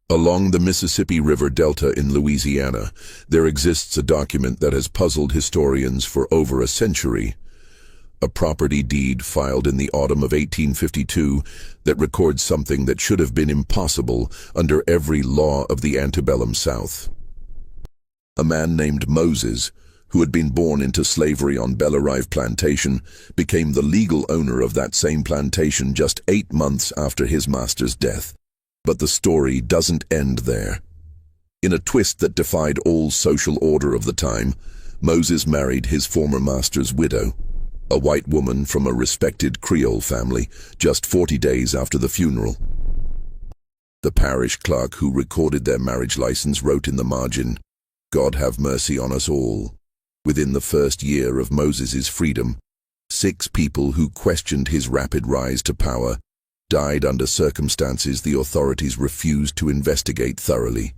Along the Mississippi River Delta in Louisiana, there exists a document that has puzzled historians for over a century. A property deed filed in the autumn of 1852 that records something that should have been impossible under every law of the antebellum South. A man named Moses, who had been born into slavery on Belle-Rive Plantation, became the legal owner of that same plantation just 8 months after his master's death. But the story doesn't end there. In a twist that defied all social order of the time, Moses married his former master's widow, a white woman from a respected Creole family, just 40 days after the funeral. The parish clerk who recorded their marriage license wrote in the margin, "God have mercy on us all." Within the first year of Moses's freedom, 6 people who questioned his rapid rise to power died under circumstances the authorities refused to investigate thoroughly.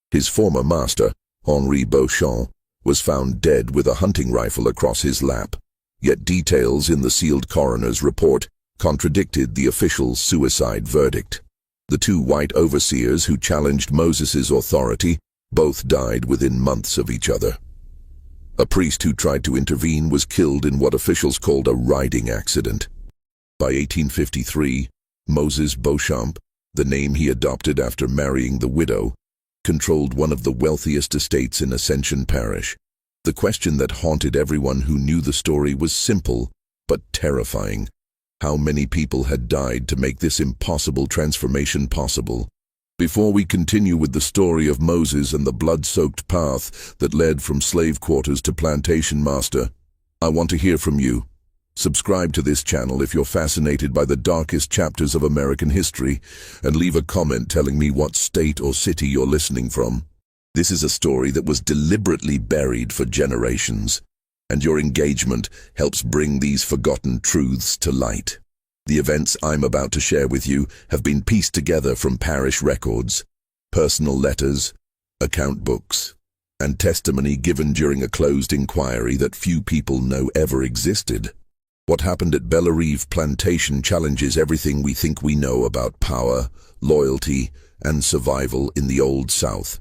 His former master, Henri Beauchamp, was found dead with a hunting rifle across his lap, yet details in the sealed coroner's report contradicted the official suicide verdict. The 2 white overseers who challenged Moses's authority both died within months of each other. A priest who tried to intervene was killed in what officials called a riding accident. By 1853, Moses Beauchamp, the name he adopted after marrying the widow, controlled one of the wealthiest estates in Ascension Parish. The question that haunted everyone who knew the story was simple, but terrifying. How many people had died to make this impossible transformation possible? Before we continue with the story of Moses and the blood-soaked path that led from slave quarters to plantation master, I want to hear from you. Subscribe to this channel if you're fascinated by the darkest chapters of American history, and leave a comment telling me what state or city you're listening from. This is a story that was deliberately buried for generations, and your engagement helps bring these forgotten truths to light. The events I'm about to share with you have been pieced together from parish records, personal letters, account books, and testimony given during a closed inquiry that few people know ever existed. What happened at Belle-Rive Plantation challenges everything we think we know about power, loyalty, and survival in the Old South.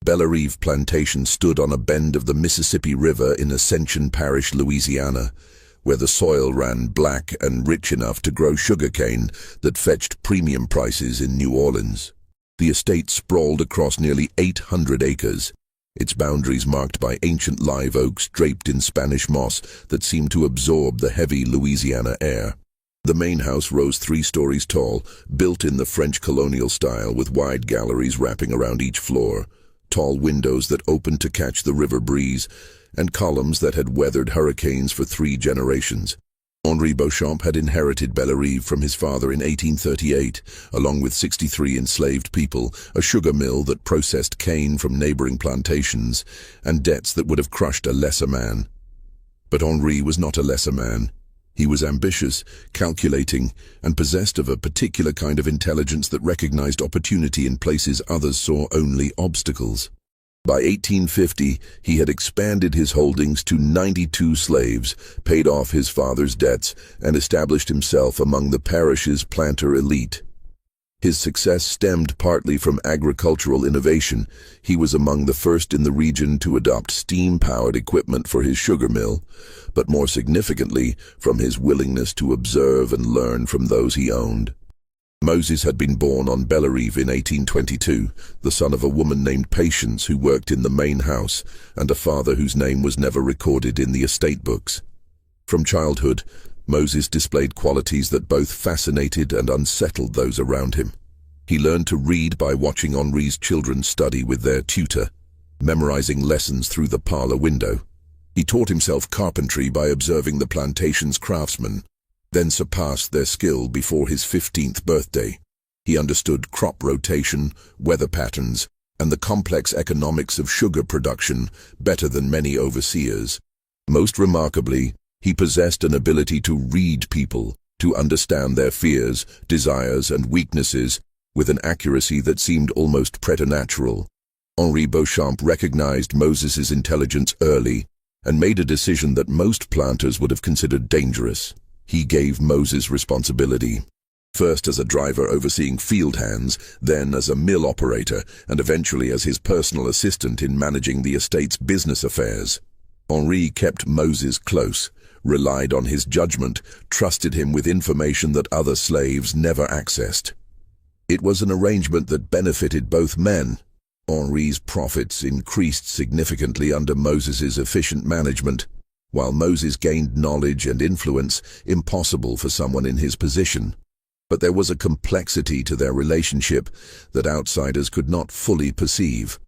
Belle-Rive Plantation stood on a bend of the Mississippi River in Ascension Parish, Louisiana, where the soil ran black and rich enough to grow sugarcane that fetched premium prices in New Orleans. The estate sprawled across nearly 800 acres, its boundaries marked by ancient live oaks draped in Spanish moss that seemed to absorb the heavy Louisiana air. The main house rose 3 stories tall, built in the French colonial style with wide galleries wrapping around each floor, tall windows that opened to catch the river breeze, and columns that had weathered hurricanes for 3 generations. Henri Beauchamp had inherited Belle-Rive from his father in 1838, along with 63 enslaved people, a sugar mill that processed cane from neighboring plantations, and debts that would have crushed a lesser man. But Henri was not a lesser man. He was ambitious, calculating, and possessed of a particular kind of intelligence that recognized opportunity in places others saw only obstacles. By 1850, he had expanded his holdings to 92 slaves, paid off his father's debts, and established himself among the parish's planter elite. His success stemmed partly from agricultural innovation. He was among the first in the region to adopt steam-powered equipment for his sugar mill, but more significantly, from his willingness to observe and learn from those he owned. Moses had been born on Belle-Rive in 1822, the son of a woman named Patience who worked in the main house, and a father whose name was never recorded in the estate books. From childhood, Moses displayed qualities that both fascinated and unsettled those around him. He learned to read by watching Henri's children study with their tutor, memorizing lessons through the parlor window. He taught himself carpentry by observing the plantation's craftsmen, then surpassed their skill before his 15th birthday. He understood crop rotation, weather patterns, and the complex economics of sugar production better than many overseers. Most remarkably, he possessed an ability to read people, to understand their fears, desires, and weaknesses with an accuracy that seemed almost preternatural. Henri Beauchamp recognized Moses's intelligence early and made a decision that most planters would have considered dangerous. He gave Moses responsibility. First as a driver overseeing field hands, then as a mill operator, and eventually as his personal assistant in managing the estate's business affairs. Henri kept Moses close, relied on his judgment, trusted him with information that other slaves never accessed. It was an arrangement that benefited both men. Henri's profits increased significantly under Moses's efficient management, while Moses gained knowledge and influence impossible for someone in his position. But there was a complexity to their relationship that outsiders could not fully perceive.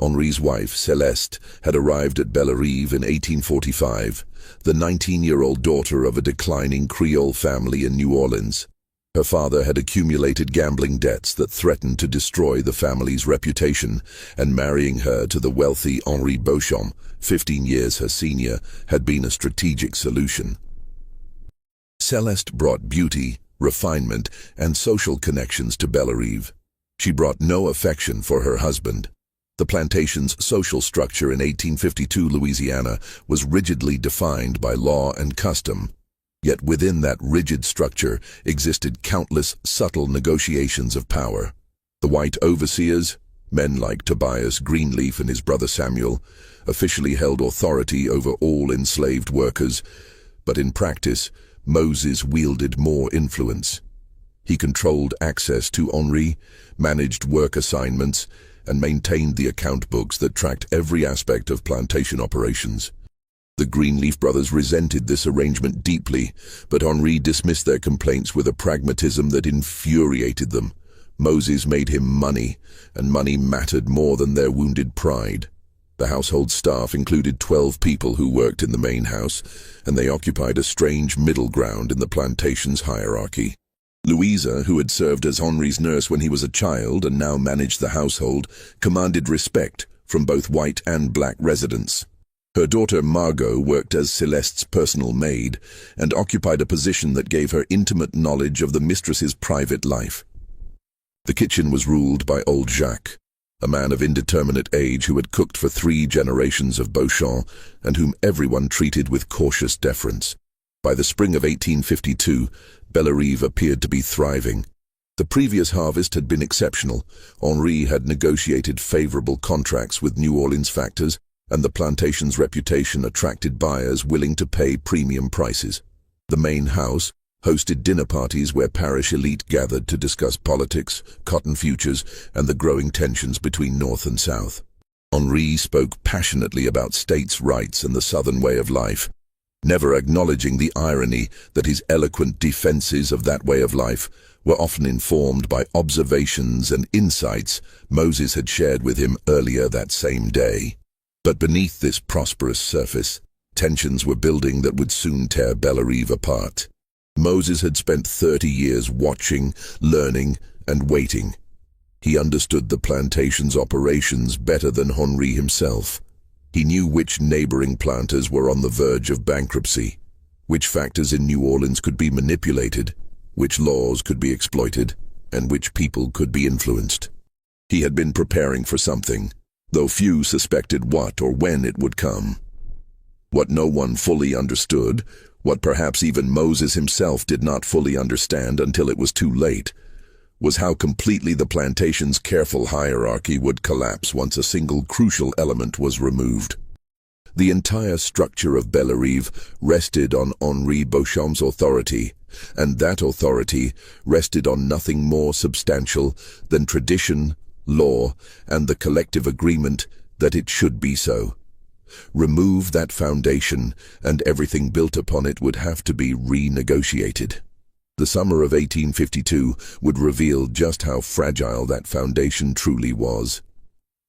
Henri's wife, Celeste, had arrived at Bellerive in 1845, the 19-year-old daughter of a declining Creole family in New Orleans. Her father had accumulated gambling debts that threatened to destroy the family's reputation, and marrying her to the wealthy Henri Beauchamp, 15 years her senior, had been a strategic solution. Celeste brought beauty, refinement, and social connections to Bellerive. She brought no affection for her husband. The plantation's social structure in 1852 Louisiana was rigidly defined by law and custom. Yet within that rigid structure existed countless subtle negotiations of power. The white overseers, men like Tobias Greenleaf and his brother Samuel, officially held authority over all enslaved workers, but in practice, Moses wielded more influence. He controlled access to Henri, managed work assignments, and maintained the account books that tracked every aspect of plantation operations. The Greenleaf brothers resented this arrangement deeply, but Henri dismissed their complaints with a pragmatism that infuriated them. Moses made him money, and money mattered more than their wounded pride. The household staff included 12 people who worked in the main house, and they occupied a strange middle ground in the plantation's hierarchy. Louisa, who had served as Henri's nurse when he was a child and now managed the household, commanded respect from both white and black residents. Her daughter Margot worked as Celeste's personal maid and occupied a position that gave her intimate knowledge of the mistress's private life. The kitchen was ruled by old Jacques, a man of indeterminate age who had cooked for 3 generations of Beauchamp and whom everyone treated with cautious deference. By the spring of 1852, Bellerive appeared to be thriving. The previous harvest had been exceptional. Henri had negotiated favorable contracts with New Orleans factors, and the plantation's reputation attracted buyers willing to pay premium prices. The main house hosted dinner parties where parish elite gathered to discuss politics, cotton futures, and the growing tensions between North and South. Henri spoke passionately about states' rights and the Southern way of life, never acknowledging the irony that his eloquent defenses of that way of life were often informed by observations and insights Moses had shared with him earlier that same day. But beneath this prosperous surface, tensions were building that would soon tear Bellerive apart. Moses had spent 30 years watching, learning, and waiting. He understood the plantation's operations better than Henri himself. He knew which neighboring planters were on the verge of bankruptcy, which factors in New Orleans could be manipulated, which laws could be exploited, and which people could be influenced. He had been preparing for something, though few suspected what or when it would come. What no one fully understood, what perhaps even Moses himself did not fully understand until it was too late, was how completely the plantation's careful hierarchy would collapse once a single crucial element was removed. The entire structure of Bellerive rested on Henri Beauchamp's authority, and that authority rested on nothing more substantial than tradition, law, and the collective agreement that it should be so. Remove that foundation, and everything built upon it would have to be renegotiated. The summer of 1852 would reveal just how fragile that foundation truly was.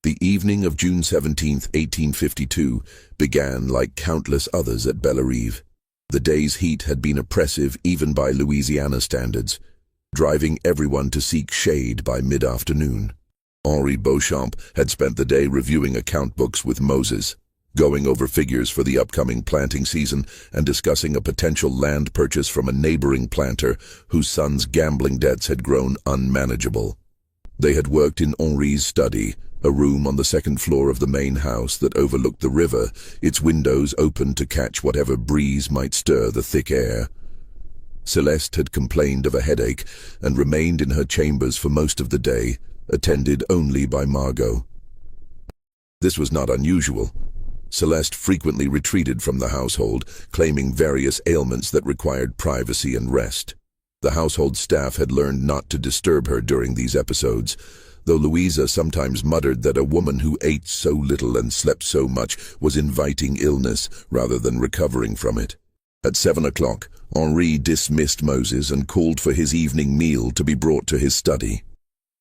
The evening of June 17, 1852, began like countless others at Bellerive. The day's heat had been oppressive even by Louisiana standards, driving everyone to seek shade by mid-afternoon. Henri Beauchamp had spent the day reviewing account books with Moses, going over figures for the upcoming planting season and discussing a potential land purchase from a neighboring planter whose son's gambling debts had grown unmanageable. They had worked in Henri's study, a room on the second floor of the main house that overlooked the river, its windows open to catch whatever breeze might stir the thick air. Celeste had complained of a headache and remained in her chambers for most of the day, attended only by Margot. This was not unusual. Celeste frequently retreated from the household, claiming various ailments that required privacy and rest. The household staff had learned not to disturb her during these episodes, though Louisa sometimes muttered that a woman who ate so little and slept so much was inviting illness rather than recovering from it. At 7 o'clock, Henri dismissed Moses and called for his evening meal to be brought to his study.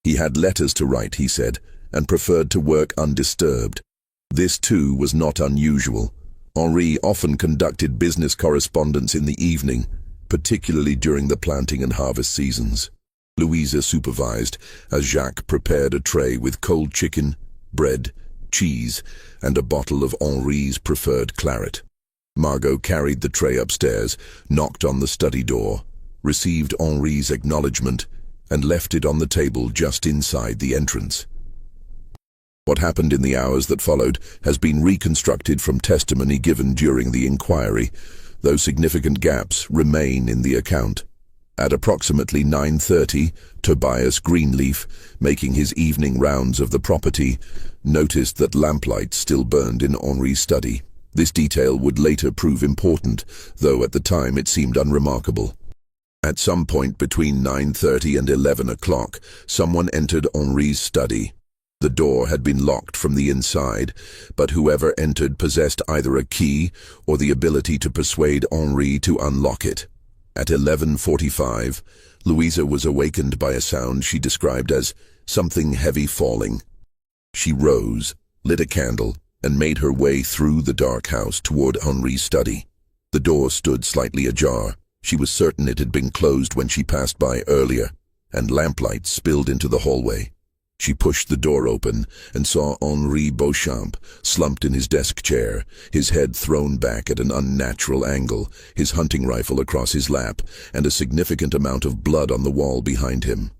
He had letters to write, he said, and preferred to work undisturbed. This, too, was not unusual. Henri often conducted business correspondence in the evening, particularly during the planting and harvest seasons. Louisa supervised as Jacques prepared a tray with cold chicken, bread, cheese, and a bottle of Henri's preferred claret. Margot carried the tray upstairs, knocked on the study door, received Henri's acknowledgement, and left it on the table just inside the entrance. What happened in the hours that followed has been reconstructed from testimony given during the inquiry, though significant gaps remain in the account. At approximately 9:30, Tobias Greenleaf, making his evening rounds of the property, noticed that lamplight still burned in Henri's study. This detail would later prove important, though at the time it seemed unremarkable. At some point between 9:30 and 11 o'clock, someone entered Henri's study. The door had been locked from the inside, but whoever entered possessed either a key or the ability to persuade Henri to unlock it. At 11:45, Louisa was awakened by a sound she described as something heavy falling. She rose, lit a candle, and made her way through the dark house toward Henri's study. The door stood slightly ajar. She was certain it had been closed when she passed by earlier, and lamplight spilled into the hallway. She pushed the door open and saw Henri Beauchamp slumped in his desk chair, his head thrown back at an unnatural angle, his hunting rifle across his lap, and a significant amount of blood on the wall behind him.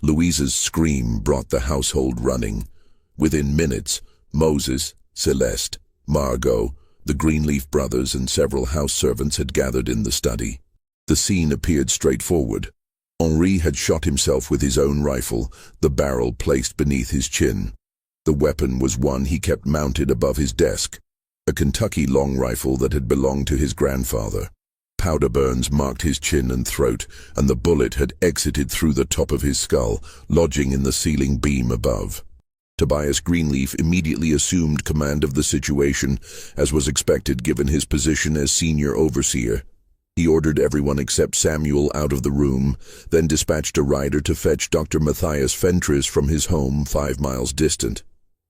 Louisa's scream brought the household running. Within minutes, Moses, Celeste, Margot, the Greenleaf brothers, and several house servants had gathered in the study. The scene appeared straightforward. Henri had shot himself with his own rifle, the barrel placed beneath his chin. The weapon was one he kept mounted above his desk, a Kentucky long rifle that had belonged to his grandfather. Powder burns marked his chin and throat, and the bullet had exited through the top of his skull, lodging in the ceiling beam above. Tobias Greenleaf immediately assumed command of the situation, as was expected given his position as senior overseer. He ordered everyone except Samuel out of the room, then dispatched a rider to fetch Dr. Matthias Fentress from his home 5 miles distant.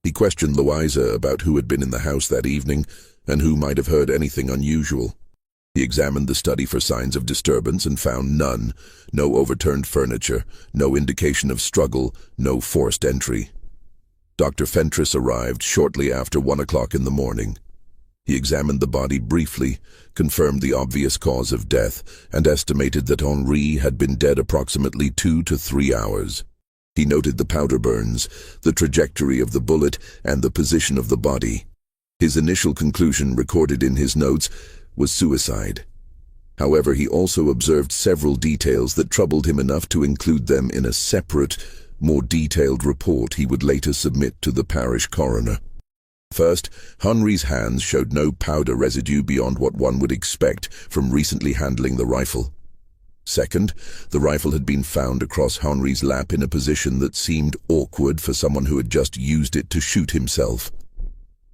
He questioned Louisa about who had been in the house that evening and who might have heard anything unusual. He examined the study for signs of disturbance and found none, no overturned furniture, no indication of struggle, no forced entry. Dr. Fentress arrived shortly after 1 o'clock in the morning. He examined the body briefly, confirmed the obvious cause of death, and estimated that Henri had been dead approximately 2 to 3 hours. He noted the powder burns, the trajectory of the bullet, and the position of the body. His initial conclusion, recorded in his notes, was suicide. However, he also observed several details that troubled him enough to include them in a separate, more detailed report he would later submit to the parish coroner. First, Henri's hands showed no powder residue beyond what one would expect from recently handling the rifle. Second, the rifle had been found across Henri's lap in a position that seemed awkward for someone who had just used it to shoot himself.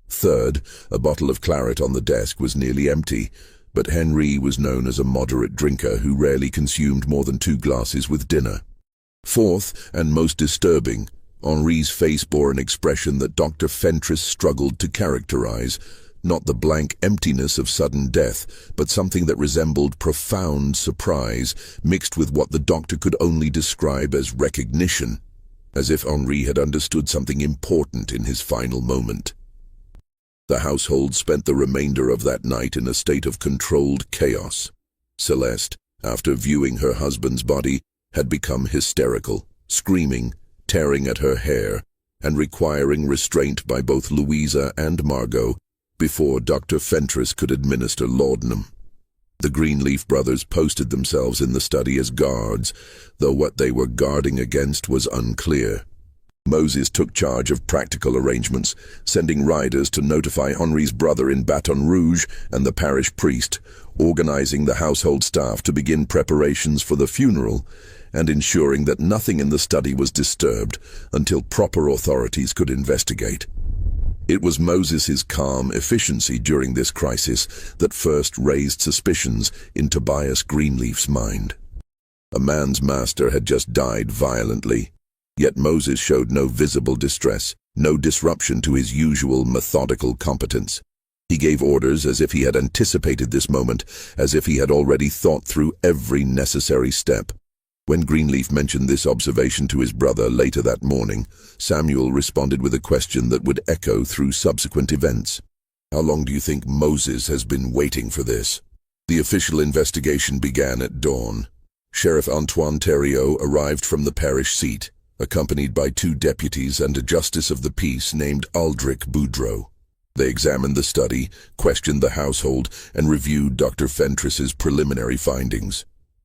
Third, a bottle of claret on the desk was nearly empty, but Henri was known as a moderate drinker who rarely consumed more than 2 glasses with dinner. Fourth, and most disturbing, Henri's face bore an expression that Dr. Fentress struggled to characterize, not the blank emptiness of sudden death, but something that resembled profound surprise, mixed with what the doctor could only describe as recognition, as if Henri had understood something important in his final moment. The household spent the remainder of that night in a state of controlled chaos. Celeste, after viewing her husband's body, had become hysterical, screaming, tearing at her hair, and requiring restraint by both Louisa and Margot before Dr. Fentress could administer laudanum. The Greenleaf brothers posted themselves in the study as guards, though what they were guarding against was unclear. Moses took charge of practical arrangements, sending riders to notify Henri's brother in Baton Rouge and the parish priest, organizing the household staff to begin preparations for the funeral, and ensuring that nothing in the study was disturbed until proper authorities could investigate. It was Moses's calm efficiency during this crisis that first raised suspicions in Tobias Greenleaf's mind. A man's master had just died violently, yet Moses showed no visible distress, no disruption to his usual methodical competence. He gave orders as if he had anticipated this moment, as if he had already thought through every necessary step. When Greenleaf mentioned this observation to his brother later that morning, Samuel responded with a question that would echo through subsequent events. "How long do you think Moses has been waiting for this?" The official investigation began at dawn. Sheriff Antoine Thériault arrived from the parish seat, accompanied by 2 deputies and a justice of the peace named Aldrich Boudreau. They examined the study, questioned the household, and reviewed Dr. Fentress's preliminary findings.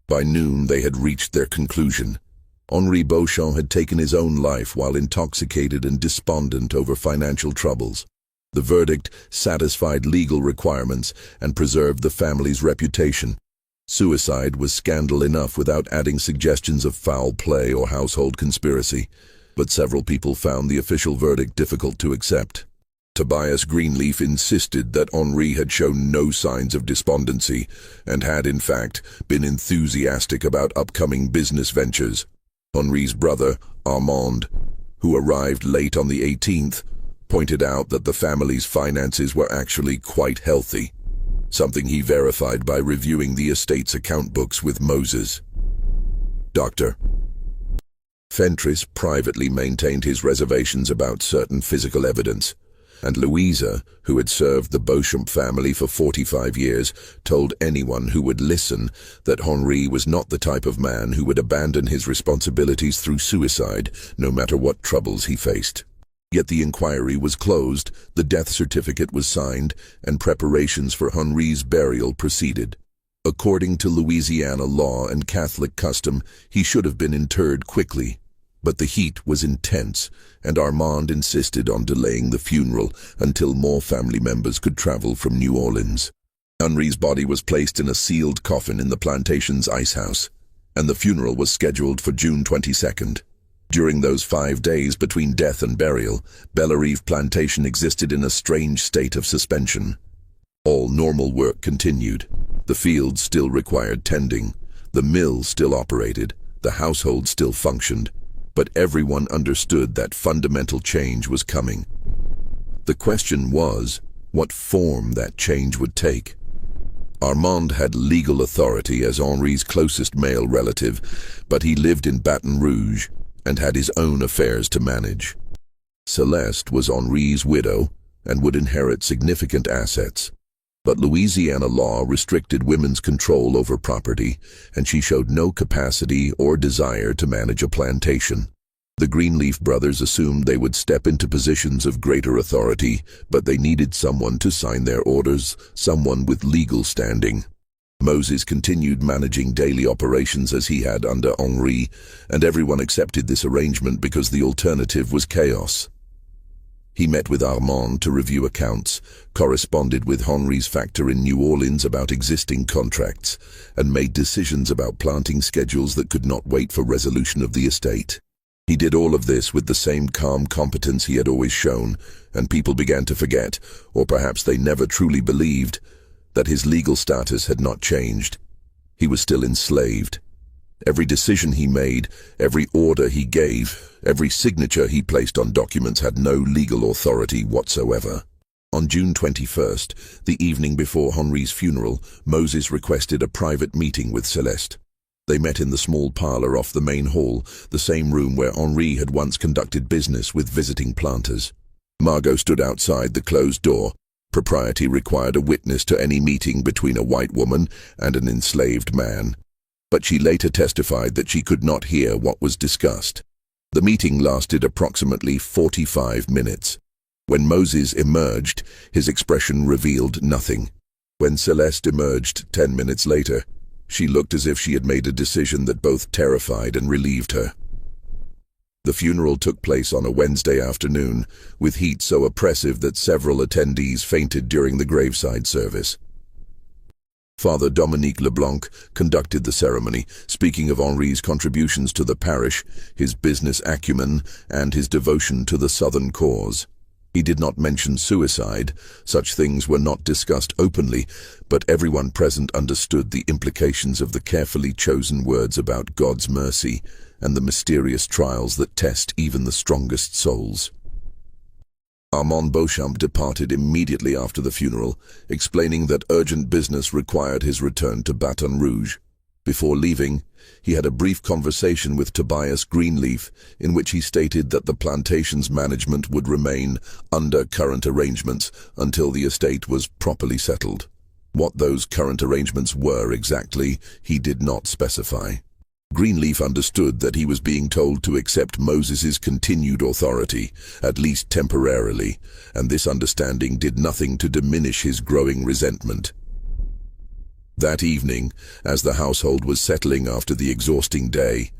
By noon, they had reached their conclusion. Henri Beauchamp had taken his own life while intoxicated and despondent over financial troubles. The verdict satisfied legal requirements and preserved the family's reputation. Suicide was scandal enough without adding suggestions of foul play or household conspiracy, but several people found the official verdict difficult to accept. Tobias Greenleaf insisted that Henri had shown no signs of despondency and had, in fact, been enthusiastic about upcoming business ventures. Henri's brother, Armand, who arrived late on the 18th, pointed out that the family's finances were actually quite healthy, something he verified by reviewing the estate's account books with Moses. Dr. Fentress privately maintained his reservations about certain physical evidence, and Louisa, who had served the Beauchamp family for 45 years, told anyone who would listen that Henri was not the type of man who would abandon his responsibilities through suicide, no matter what troubles he faced. Yet the inquiry was closed, the death certificate was signed, and preparations for Henri's burial proceeded. According to Louisiana law and Catholic custom, he should have been interred quickly. But the heat was intense, and Armand insisted on delaying the funeral until more family members could travel from New Orleans. Henri's body was placed in a sealed coffin in the plantation's ice house, and the funeral was scheduled for June 22nd. During those 5 days between death and burial, Bellerive Plantation existed in a strange state of suspension. All normal work continued. The fields still required tending, the mill still operated, the household still functioned. But everyone understood that fundamental change was coming. The question was, what form that change would take. Armand had legal authority as Henri's closest male relative, but he lived in Baton Rouge and had his own affairs to manage. Celeste was Henri's widow and would inherit significant assets. But Louisiana law restricted women's control over property, and she showed no capacity or desire to manage a plantation. The Greenleaf brothers assumed they would step into positions of greater authority, but they needed someone to sign their orders, someone with legal standing. Moses continued managing daily operations as he had under Henri, and everyone accepted this arrangement because the alternative was chaos. He met with Armand to review accounts, corresponded with Henri's factor in New Orleans about existing contracts, and made decisions about planting schedules that could not wait for resolution of the estate. He did all of this with the same calm competence he had always shown, and people began to forget, or perhaps they never truly believed, that his legal status had not changed. He was still enslaved. Every decision he made, every order he gave, every signature he placed on documents had no legal authority whatsoever. On June 21st, the evening before Henri's funeral, Moses requested a private meeting with Celeste. They met in the small parlor off the main hall, the same room where Henri had once conducted business with visiting planters. Margot stood outside the closed door. Propriety required a witness to any meeting between a white woman and an enslaved man. But she later testified that she could not hear what was discussed. The meeting lasted approximately 45 minutes. When Moses emerged, his expression revealed nothing. When Celeste emerged 10 minutes later, she looked as if she had made a decision that both terrified and relieved her. The funeral took place on a Wednesday afternoon, with heat so oppressive that several attendees fainted during the graveside service. Father Dominique Leblanc conducted the ceremony, speaking of Henri's contributions to the parish, his business acumen, and his devotion to the Southern cause. He did not mention suicide. Such things were not discussed openly, but everyone present understood the implications of the carefully chosen words about God's mercy and the mysterious trials that test even the strongest souls. Armand Beauchamp departed immediately after the funeral, explaining that urgent business required his return to Baton Rouge. Before leaving, he had a brief conversation with Tobias Greenleaf, in which he stated that the plantation's management would remain under current arrangements until the estate was properly settled. What those current arrangements were exactly, he did not specify. Greenleaf understood that he was being told to accept Moses's continued authority, at least temporarily, and this understanding did nothing to diminish his growing resentment. That evening, as the household was settling after the exhausting day,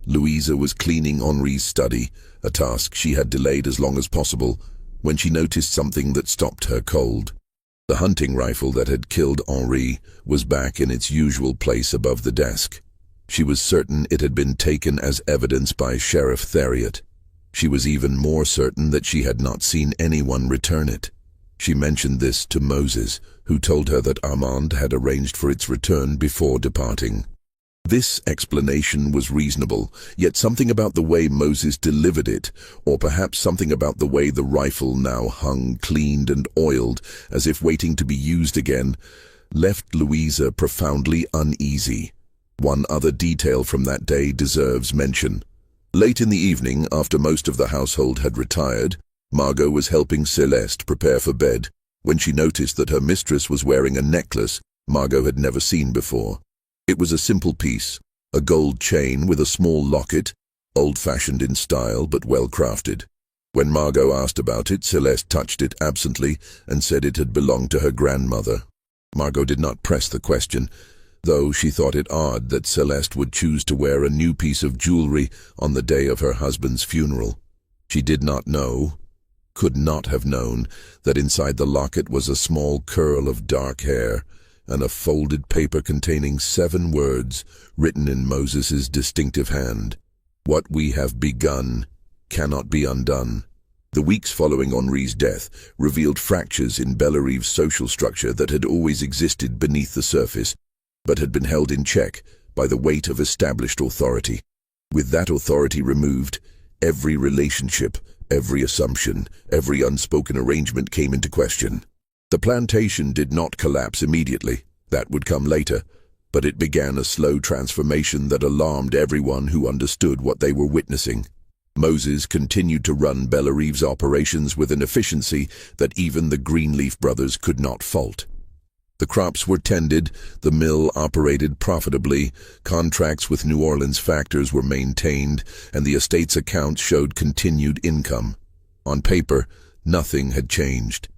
Louisa was cleaning Henri's study, a task she had delayed as long as possible, when she noticed something that stopped her cold. The hunting rifle that had killed Henri was back in its usual place above the desk. She was certain it had been taken as evidence by Sheriff Theriot. She was even more certain that she had not seen anyone return it. She mentioned this to Moses, who told her that Armand had arranged for its return before departing. This explanation was reasonable, yet something about the way Moses delivered it, or perhaps something about the way the rifle now hung cleaned and oiled, as if waiting to be used again, left Louisa profoundly uneasy. One other detail from that day deserves mention. Late in the evening, after most of the household had retired, Margot was helping Celeste prepare for bed, when she noticed that her mistress was wearing a necklace Margot had never seen before. It was a simple piece, a gold chain with a small locket, old-fashioned in style but well-crafted. When Margot asked about it, Celeste touched it absently and said it had belonged to her grandmother. Margot did not press the question, though she thought it odd that Celeste would choose to wear a new piece of jewelry on the day of her husband's funeral. She did not know, could not have known, that inside the locket was a small curl of dark hair and a folded paper containing 7 words written in Moses's distinctive hand. What we have begun cannot be undone. The weeks following Henri's death revealed fractures in Bellerive's social structure that had always existed beneath the surface, but had been held in check by the weight of established authority. With that authority removed, every relationship, every assumption, every unspoken arrangement came into question. The plantation did not collapse immediately. That would come later, but it began a slow transformation that alarmed everyone who understood what they were witnessing. Moses continued to run Bellerive's operations with an efficiency that even the Greenleaf brothers could not fault. The crops were tended, the mill operated profitably, contracts with New Orleans factors were maintained, and the estate's accounts showed continued income. On paper, nothing had changed.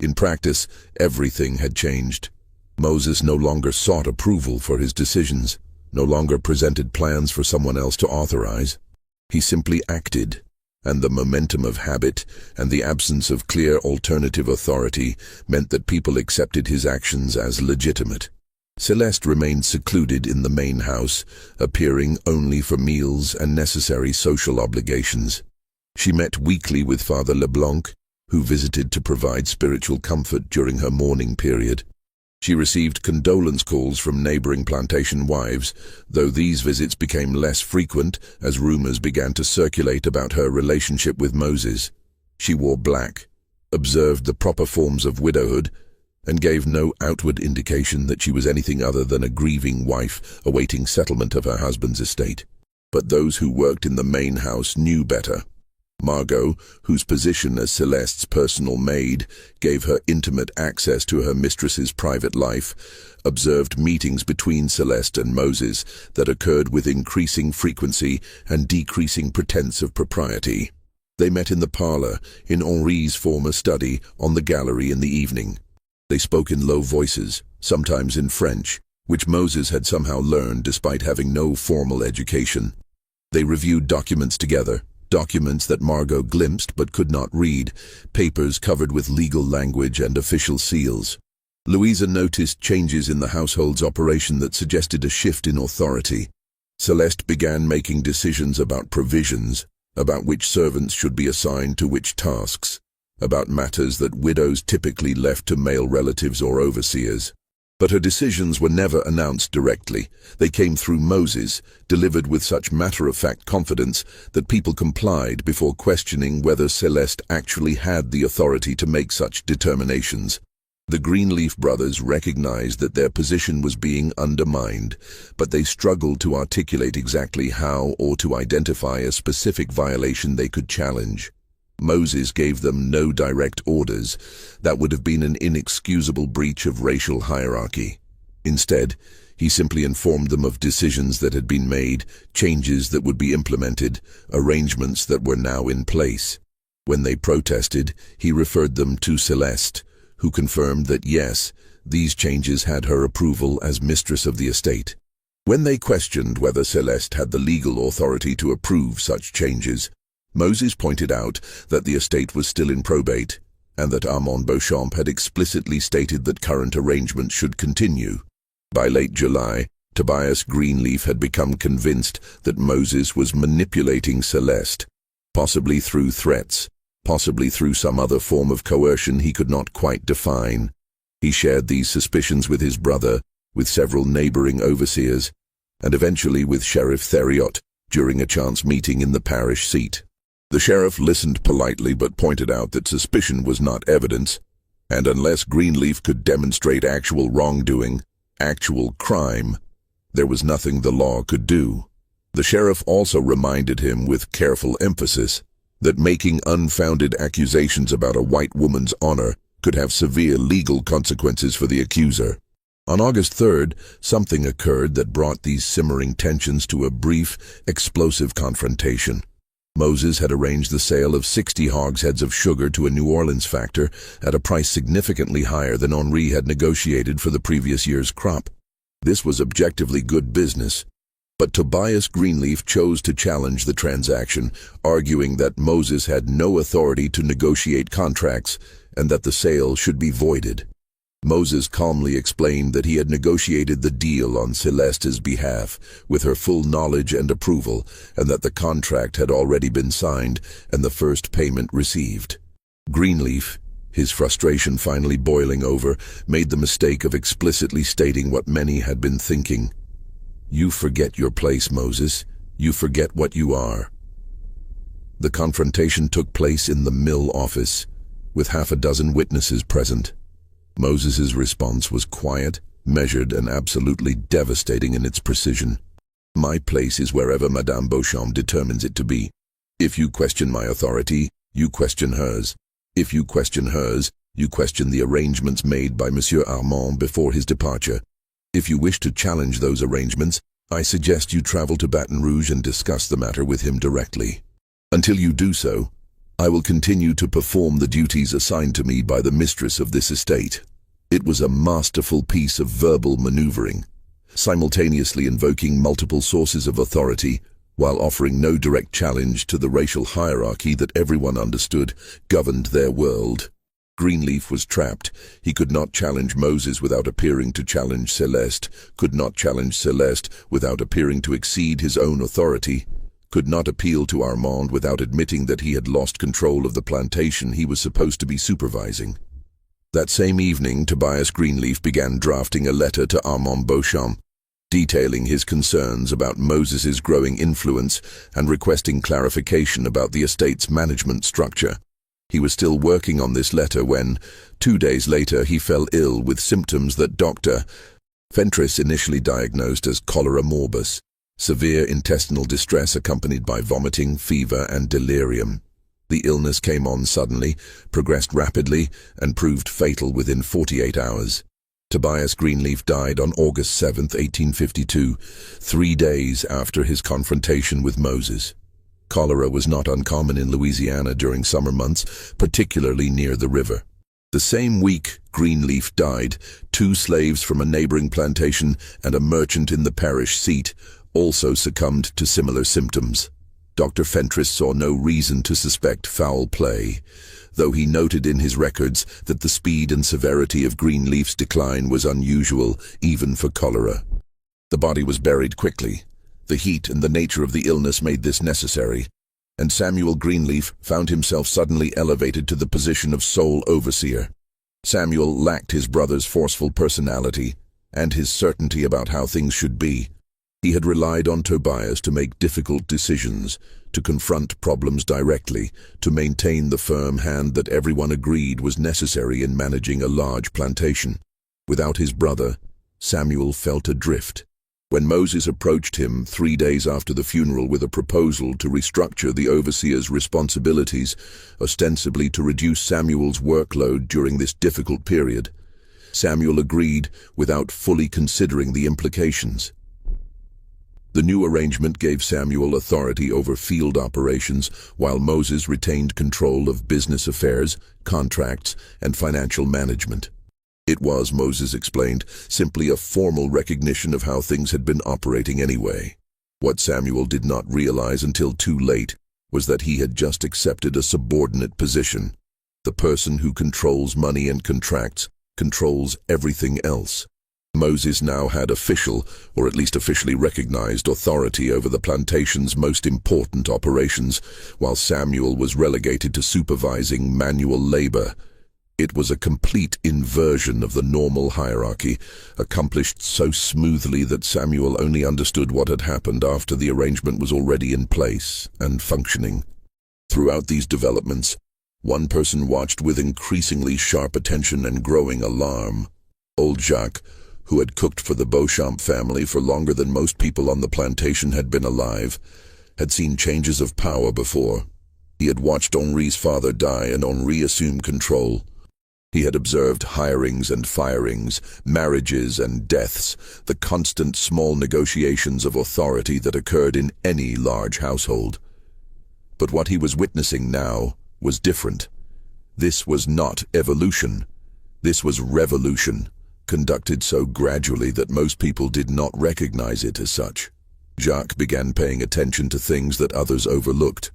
In practice, everything had changed. Moses no longer sought approval for his decisions, no longer presented plans for someone else to authorize. He simply acted, and the momentum of habit and the absence of clear alternative authority meant that people accepted his actions as legitimate. Celeste remained secluded in the main house, appearing only for meals and necessary social obligations. She met weekly with Father Leblanc, who visited to provide spiritual comfort during her mourning period. She received condolence calls from neighboring plantation wives, though these visits became less frequent as rumors began to circulate about her relationship with Moses. She wore black, observed the proper forms of widowhood, and gave no outward indication that she was anything other than a grieving wife awaiting settlement of her husband's estate. But those who worked in the main house knew better. Margot, whose position as Celeste's personal maid gave her intimate access to her mistress's private life, observed meetings between Celeste and Moses that occurred with increasing frequency and decreasing pretense of propriety. They met in the parlor, in Henri's former study, on the gallery in the evening. They spoke in low voices, sometimes in French, which Moses had somehow learned despite having no formal education. They reviewed documents together, documents that Margot glimpsed but could not read, papers covered with legal language and official seals. Louisa noticed changes in the household's operation that suggested a shift in authority. Celeste began making decisions about provisions, about which servants should be assigned to which tasks, about matters that widows typically left to male relatives or overseers. But her decisions were never announced directly. They came through Moses, delivered with such matter-of-fact confidence that people complied before questioning whether Celeste actually had the authority to make such determinations. The Greenleaf brothers recognized that their position was being undermined, but they struggled to articulate exactly how or to identify a specific violation they could challenge. Moses gave them no direct orders. That would have been an inexcusable breach of racial hierarchy. Instead, he simply informed them of decisions that had been made, changes that would be implemented, arrangements that were now in place. When they protested, he referred them to Celeste, who confirmed that yes, these changes had her approval as mistress of the estate. When they questioned whether Celeste had the legal authority to approve such changes, Moses pointed out that the estate was still in probate, and that Armand Beauchamp had explicitly stated that current arrangements should continue. By late July, Tobias Greenleaf had become convinced that Moses was manipulating Celeste, possibly through threats, possibly through some other form of coercion he could not quite define. He shared these suspicions with his brother, with several neighboring overseers, and eventually with Sheriff Theriot during a chance meeting in the parish seat. The sheriff listened politely but pointed out that suspicion was not evidence, and unless Greenleaf could demonstrate actual wrongdoing, actual crime, there was nothing the law could do. The sheriff also reminded him with careful emphasis that making unfounded accusations about a white woman's honor could have severe legal consequences for the accuser. On August 3rd, something occurred that brought these simmering tensions to a brief, explosive confrontation. Moses had arranged the sale of 60 hogsheads of sugar to a New Orleans factor at a price significantly higher than Henri had negotiated for the previous year's crop. This was objectively good business, but Tobias Greenleaf chose to challenge the transaction, arguing that Moses had no authority to negotiate contracts and that the sale should be voided. Moses calmly explained that he had negotiated the deal on Celeste's behalf, with her full knowledge and approval, and that the contract had already been signed and the first payment received. Greenleaf, his frustration finally boiling over, made the mistake of explicitly stating what many had been thinking. "You forget your place, Moses. You forget what you are." The confrontation took place in the mill office, with half a dozen witnesses present. Moses's response was quiet, measured, and absolutely devastating in its precision. "My place is wherever Madame Beauchamp determines it to be. If you question my authority, you question hers. If you question hers, you question the arrangements made by Monsieur Armand before his departure. If you wish to challenge those arrangements, I suggest you travel to Baton Rouge and discuss the matter with him directly. Until you do so, I will continue to perform the duties assigned to me by the mistress of this estate." It was a masterful piece of verbal maneuvering, simultaneously invoking multiple sources of authority, while offering no direct challenge to the racial hierarchy that everyone understood governed their world. Greenleaf was trapped. He could not challenge Moses without appearing to challenge Celeste, could not challenge Celeste without appearing to exceed his own authority, could not appeal to Armand without admitting that he had lost control of the plantation he was supposed to be supervising. That same evening, Tobias Greenleaf began drafting a letter to Armand Beauchamp, detailing his concerns about Moses's growing influence and requesting clarification about the estate's management structure. He was still working on this letter when, 2 days later, he fell ill with symptoms that Dr. Fentress initially diagnosed as cholera morbus, severe intestinal distress accompanied by vomiting, fever, and delirium. The illness came on suddenly, progressed rapidly, and proved fatal within 48 hours. Tobias Greenleaf died on August 7, 1852, 3 days after his confrontation with Moses. Cholera was not uncommon in Louisiana during summer months, particularly near the river. The same week, Greenleaf died, 2 slaves from a neighboring plantation and a merchant in the parish seat also succumbed to similar symptoms. Dr. Fentress saw no reason to suspect foul play, though he noted in his records that the speed and severity of Greenleaf's decline was unusual, even for cholera. The body was buried quickly. The heat and the nature of the illness made this necessary, and Samuel Greenleaf found himself suddenly elevated to the position of sole overseer. Samuel lacked his brother's forceful personality and his certainty about how things should be. He had relied on Tobias to make difficult decisions, to confront problems directly, to maintain the firm hand that everyone agreed was necessary in managing a large plantation. Without his brother, Samuel felt adrift. When Moses approached him 3 days after the funeral with a proposal to restructure the overseer's responsibilities, ostensibly to reduce Samuel's workload during this difficult period, Samuel agreed without fully considering the implications. The new arrangement gave Samuel authority over field operations, while Moses retained control of business affairs, contracts, and financial management. It was, Moses explained, simply a formal recognition of how things had been operating anyway. What Samuel did not realize until too late was that he had just accepted a subordinate position. The person who controls money and contracts controls everything else. Moses now had official, or at least officially recognized, authority over the plantation's most important operations, while Samuel was relegated to supervising manual labor. It was a complete inversion of the normal hierarchy, accomplished so smoothly that Samuel only understood what had happened after the arrangement was already in place and functioning. Throughout these developments, one person watched with increasingly sharp attention and growing alarm. Old Jacques, who had cooked for the Beauchamp family for longer than most people on the plantation had been alive, had seen changes of power before. He had watched Henri's father die and Henri assume control. He had observed hirings and firings, marriages and deaths, the constant small negotiations of authority that occurred in any large household. But what he was witnessing now was different. This was not evolution. This was revolution, conducted so gradually that most people did not recognize it as such. Jacques began paying attention to things that others overlooked.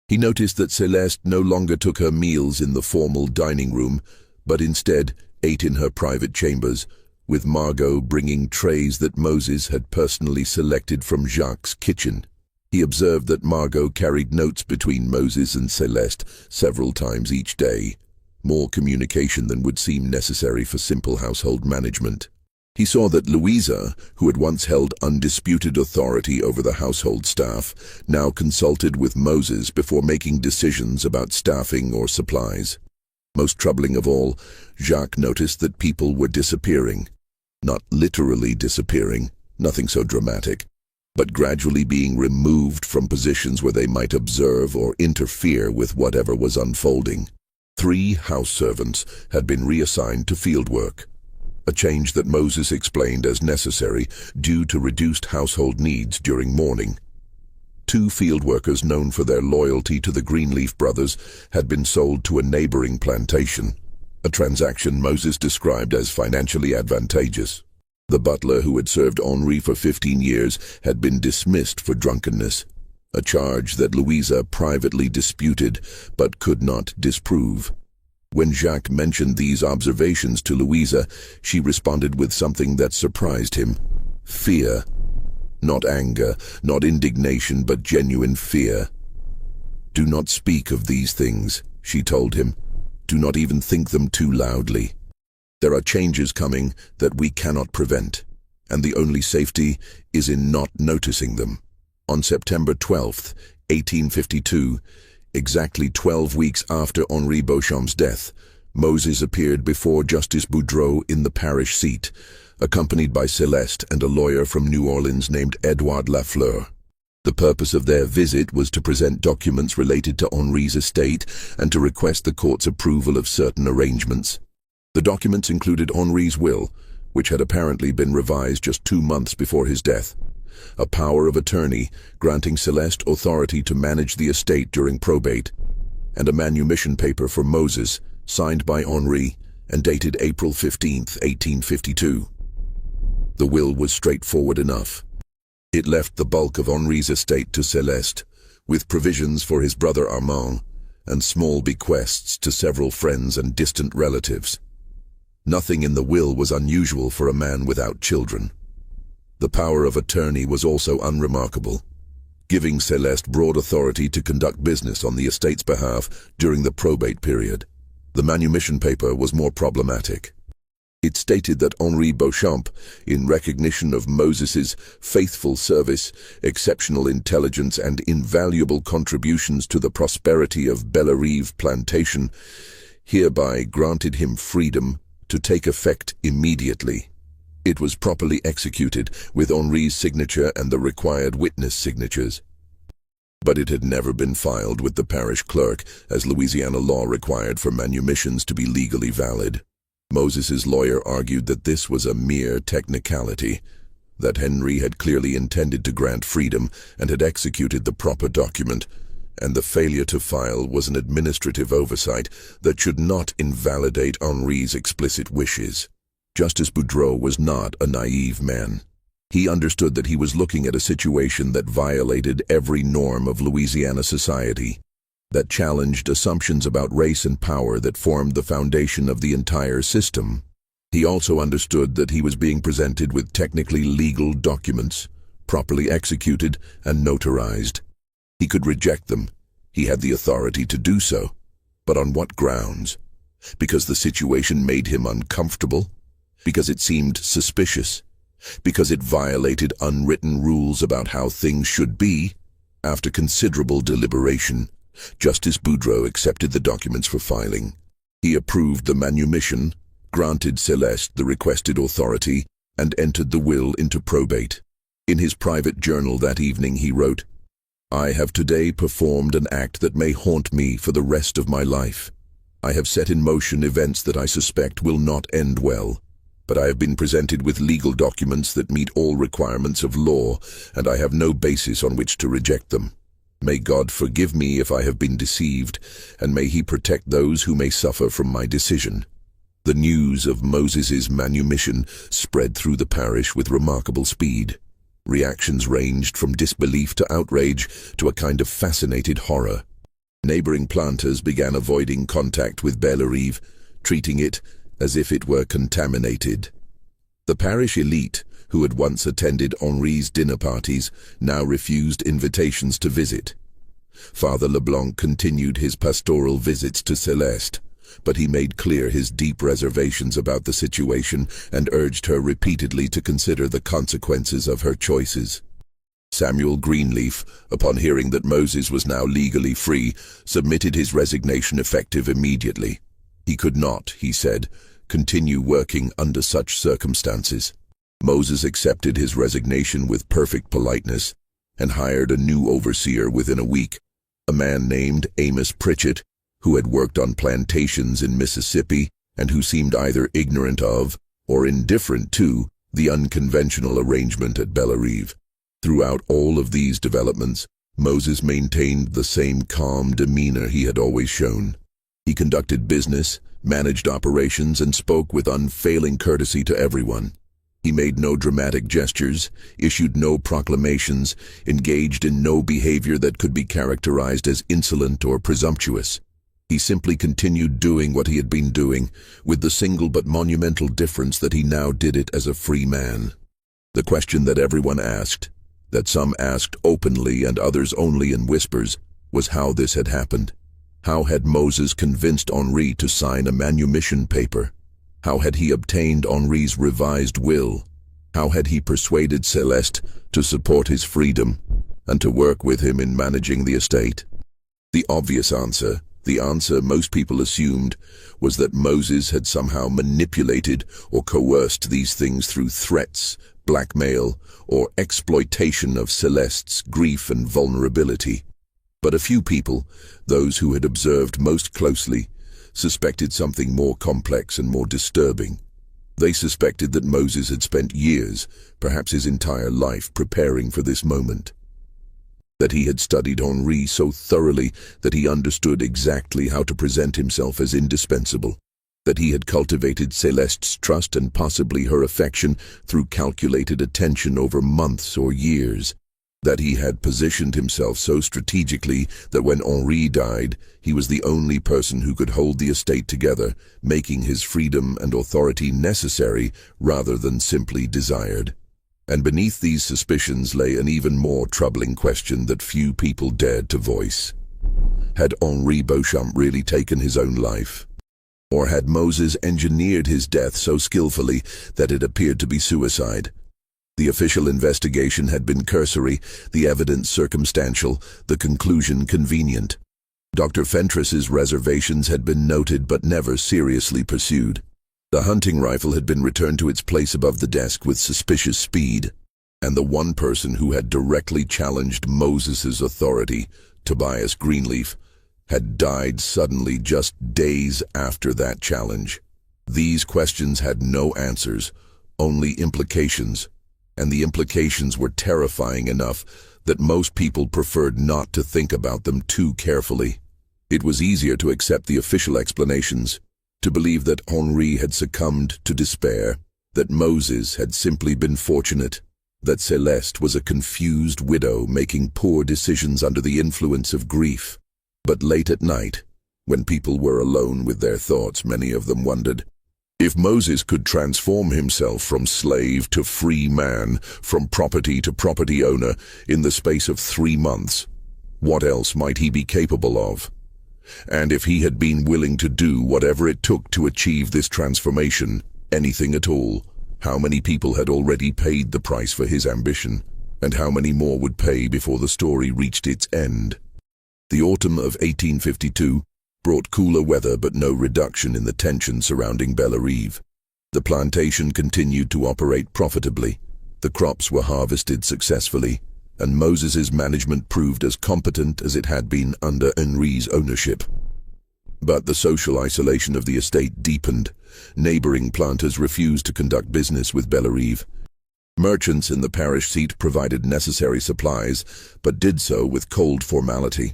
He noticed that Celeste no longer took her meals in the formal dining room, but instead ate in her private chambers, with Margot bringing trays that Moses had personally selected from Jacques' kitchen. He observed that Margot carried notes between Moses and Celeste several times each day, more communication than would seem necessary for simple household management. He saw that Louisa, who had once held undisputed authority over the household staff, now consulted with Moses before making decisions about staffing or supplies. Most troubling of all, Jacques noticed that people were disappearing. Not literally disappearing, nothing so dramatic, but gradually being removed from positions where they might observe or interfere with whatever was unfolding. 3 house servants had been reassigned to field work, a change that Moses explained as necessary due to reduced household needs during mourning. 2 field workers known for their loyalty to the Greenleaf brothers had been sold to a neighboring plantation, a transaction Moses described as financially advantageous. The butler who had served Henri for 15 years had been dismissed for drunkenness, a charge that Louisa privately disputed but could not disprove. When Jacques mentioned these observations to Louisa, she responded with something that surprised him: fear. Not anger, not indignation, but genuine fear. "Do not speak of these things," she told him. "Do not even think them too loudly. There are changes coming that we cannot prevent, and the only safety is in not noticing them." On September 12, 1852, exactly 12 weeks after Henri Beauchamp's death, Moses appeared before Justice Boudreau in the parish seat, accompanied by Celeste and a lawyer from New Orleans named Edouard Lafleur. The purpose of their visit was to present documents related to Henri's estate and to request the court's approval of certain arrangements. The documents included Henri's will, which had apparently been revised just 2 months before his death, a power of attorney granting Celeste authority to manage the estate during probate, and a manumission paper for Moses, signed by Henri and dated April 15, 1852. The will was straightforward enough. It left the bulk of Henri's estate to Celeste, with provisions for his brother Armand, and small bequests to several friends and distant relatives. Nothing in the will was unusual for a man without children. The power of attorney was also unremarkable, giving Celeste broad authority to conduct business on the estate's behalf during the probate period. The manumission paper was more problematic. It stated that Henri Beauchamp, in recognition of Moses's faithful service, exceptional intelligence, and invaluable contributions to the prosperity of Bellerive Plantation, hereby granted him freedom to take effect immediately. It was properly executed, with Henri's signature and the required witness signatures. But it had never been filed with the parish clerk, as Louisiana law required for manumissions to be legally valid. Moses's lawyer argued that this was a mere technicality, that Henri had clearly intended to grant freedom and had executed the proper document, and the failure to file was an administrative oversight that should not invalidate Henri's explicit wishes. Justice Boudreau was not a naive man. He understood that he was looking at a situation that violated every norm of Louisiana society, that challenged assumptions about race and power that formed the foundation of the entire system. He also understood that he was being presented with technically legal documents, properly executed and notarized. He could reject them. He had the authority to do so. But on what grounds? Because the situation made him uncomfortable? Because it seemed suspicious? Because it violated unwritten rules about how things should be? After considerable deliberation, Justice Boudreau accepted the documents for filing. He approved the manumission, granted Celeste the requested authority, and entered the will into probate. In his private journal that evening he wrote, "I have today performed an act that may haunt me for the rest of my life. I have set in motion events that I suspect will not end well. But I have been presented with legal documents that meet all requirements of law, and I have no basis on which to reject them. May God forgive me if I have been deceived, and may He protect those who may suffer from my decision." The news of Moses's manumission spread through the parish with remarkable speed. Reactions ranged from disbelief to outrage to a kind of fascinated horror. Neighboring planters began avoiding contact with Bellerive, treating it as if it were contaminated. The parish elite, who had once attended Henri's dinner parties, now refused invitations to visit. Father Leblanc continued his pastoral visits to Celeste, but he made clear his deep reservations about the situation and urged her repeatedly to consider the consequences of her choices. Samuel Greenleaf, upon hearing that Moses was now legally free, submitted his resignation effective immediately. He could not, he said, continue working under such circumstances. Moses accepted his resignation with perfect politeness and hired a new overseer within a week, a man named Amos Pritchett, who had worked on plantations in Mississippi and who seemed either ignorant of or indifferent to the unconventional arrangement at Bellerive. Throughout all of these developments, Moses maintained the same calm demeanor he had always shown. He conducted business, managed operations, and spoke with unfailing courtesy to everyone. He made no dramatic gestures, issued no proclamations, engaged in no behavior that could be characterized as insolent or presumptuous. He simply continued doing what he had been doing, with the single but monumental difference that he now did it as a free man. The question that everyone asked, that some asked openly and others only in whispers, was how this had happened. How had Moses convinced Henri to sign a manumission paper? How had he obtained Henri's revised will? How had he persuaded Celeste to support his freedom and to work with him in managing the estate? The obvious answer, the answer most people assumed, was that Moses had somehow manipulated or coerced these things through threats, blackmail, or exploitation of Celeste's grief and vulnerability. But a few people, those who had observed most closely, suspected something more complex and more disturbing. They suspected that Moses had spent years, perhaps his entire life, preparing for this moment. That he had studied Henri so thoroughly that he understood exactly how to present himself as indispensable. that he had cultivated Celeste's trust and possibly her affection through calculated attention over months or years, that he had positioned himself so strategically that when Henri died, he was the only person who could hold the estate together, making his freedom and authority necessary rather than simply desired. And beneath these suspicions lay an even more troubling question that few people dared to voice. Had Henri Beauchamp really taken his own life? Or had Moses engineered his death so skillfully that it appeared to be suicide? The official investigation had been cursory, the evidence circumstantial, the conclusion convenient. Dr. Fentress's reservations had been noted but never seriously pursued. The hunting rifle had been returned to its place above the desk with suspicious speed, and the one person who had directly challenged Moses's authority, Tobias Greenleaf, had died suddenly just days after that challenge. These questions had no answers, only implications, and the implications were terrifying enough that most people preferred not to think about them too carefully. It was easier to accept the official explanations, to believe that Henri had succumbed to despair, that Moses had simply been fortunate, that Celeste was a confused widow making poor decisions under the influence of grief. But late at night, when people were alone with their thoughts, many of them wondered, if Moses could transform himself from slave to free man, from property to property owner in the space of 3 months, what else might he be capable of? And if he had been willing to do whatever it took to achieve this transformation, anything at all, how many people had already paid the price for his ambition, and how many more would pay before the story reached its end? The autumn of 1852 brought cooler weather but no reduction in the tension surrounding Bellerive. The plantation continued to operate profitably, the crops were harvested successfully, and Moses's management proved as competent as it had been under Henri's ownership. But the social isolation of the estate deepened. Neighboring planters refused to conduct business with Bellerive. Merchants in the parish seat provided necessary supplies, but did so with cold formality.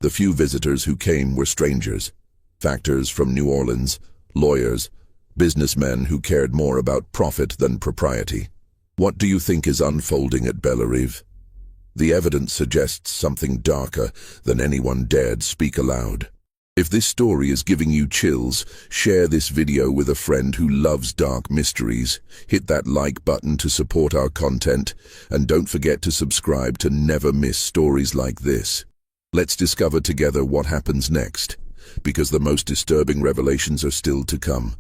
The few visitors who came were strangers, factors from New Orleans, lawyers, businessmen who cared more about profit than propriety. What do you think is unfolding at Bellerive? The evidence suggests something darker than anyone dared speak aloud. If this story is giving you chills, share this video with a friend who loves dark mysteries. Hit that like button to support our content, and don't forget to subscribe to never miss stories like this. Let's discover together what happens next, because the most disturbing revelations are still to come.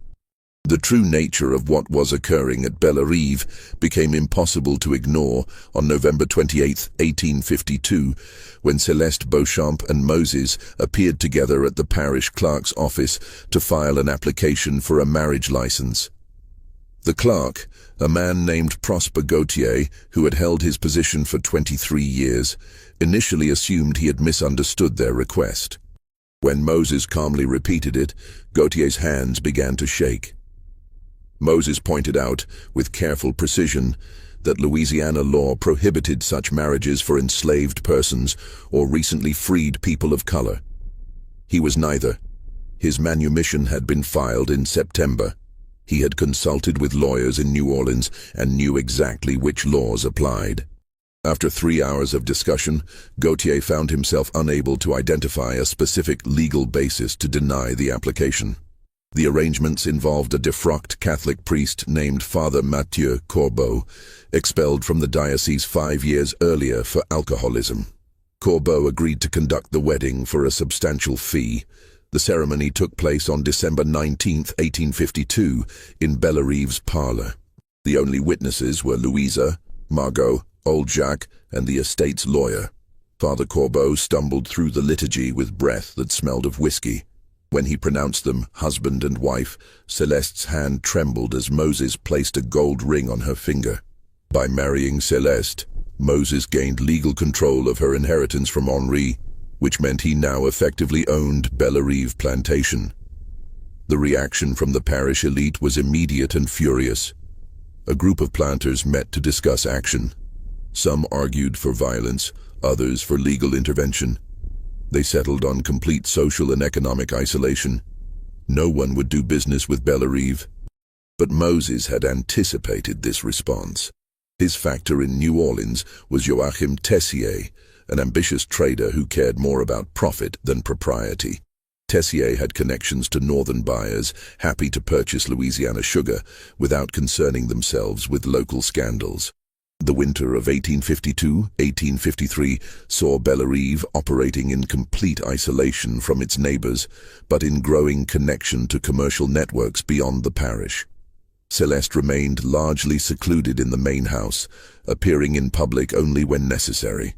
The true nature of what was occurring at Bellerive became impossible to ignore on November 28, 1852, when Celeste Beauchamp and Moses appeared together at the parish clerk's office to file an application for a marriage license. The clerk, a man named Prosper Gautier, who had held his position for 23 years, initially assumed he had misunderstood their request. When Moses calmly repeated it, Gautier's hands began to shake. Moses pointed out, with careful precision, that Louisiana law prohibited such marriages for enslaved persons or recently freed people of color. He was neither. His manumission had been filed in September. He had consulted with lawyers in New Orleans and knew exactly which laws applied. After 3 hours of discussion, Gautier found himself unable to identify a specific legal basis to deny the application. The arrangements involved a defrocked Catholic priest named Father Mathieu Corbeau, expelled from the diocese 5 years earlier for alcoholism. Corbeau agreed to conduct the wedding for a substantial fee. The ceremony took place on December 19, 1852, in Bellerive's parlor. The only witnesses were Louisa, Margot, old Jacques, and the estate's lawyer. Father Corbeau stumbled through the liturgy with breath that smelled of whiskey. When he pronounced them husband and wife, Celeste's hand trembled as Moses placed a gold ring on her finger. By marrying Celeste, Moses gained legal control of her inheritance from Henri, which meant he now effectively owned Bellerive Plantation. The reaction from the parish elite was immediate and furious. A group of planters met to discuss action. Some argued for violence, others for legal intervention. They settled on complete social and economic isolation. No one would do business with Bellerive. But Moses had anticipated this response. His factor in New Orleans was Joachim Tessier, an ambitious trader who cared more about profit than propriety. Tessier had connections to northern buyers, happy to purchase Louisiana sugar without concerning themselves with local scandals. The winter of 1852-1853 saw Bellerive operating in complete isolation from its neighbors, but in growing connection to commercial networks beyond the parish. Celeste remained largely secluded in the main house, appearing in public only when necessary.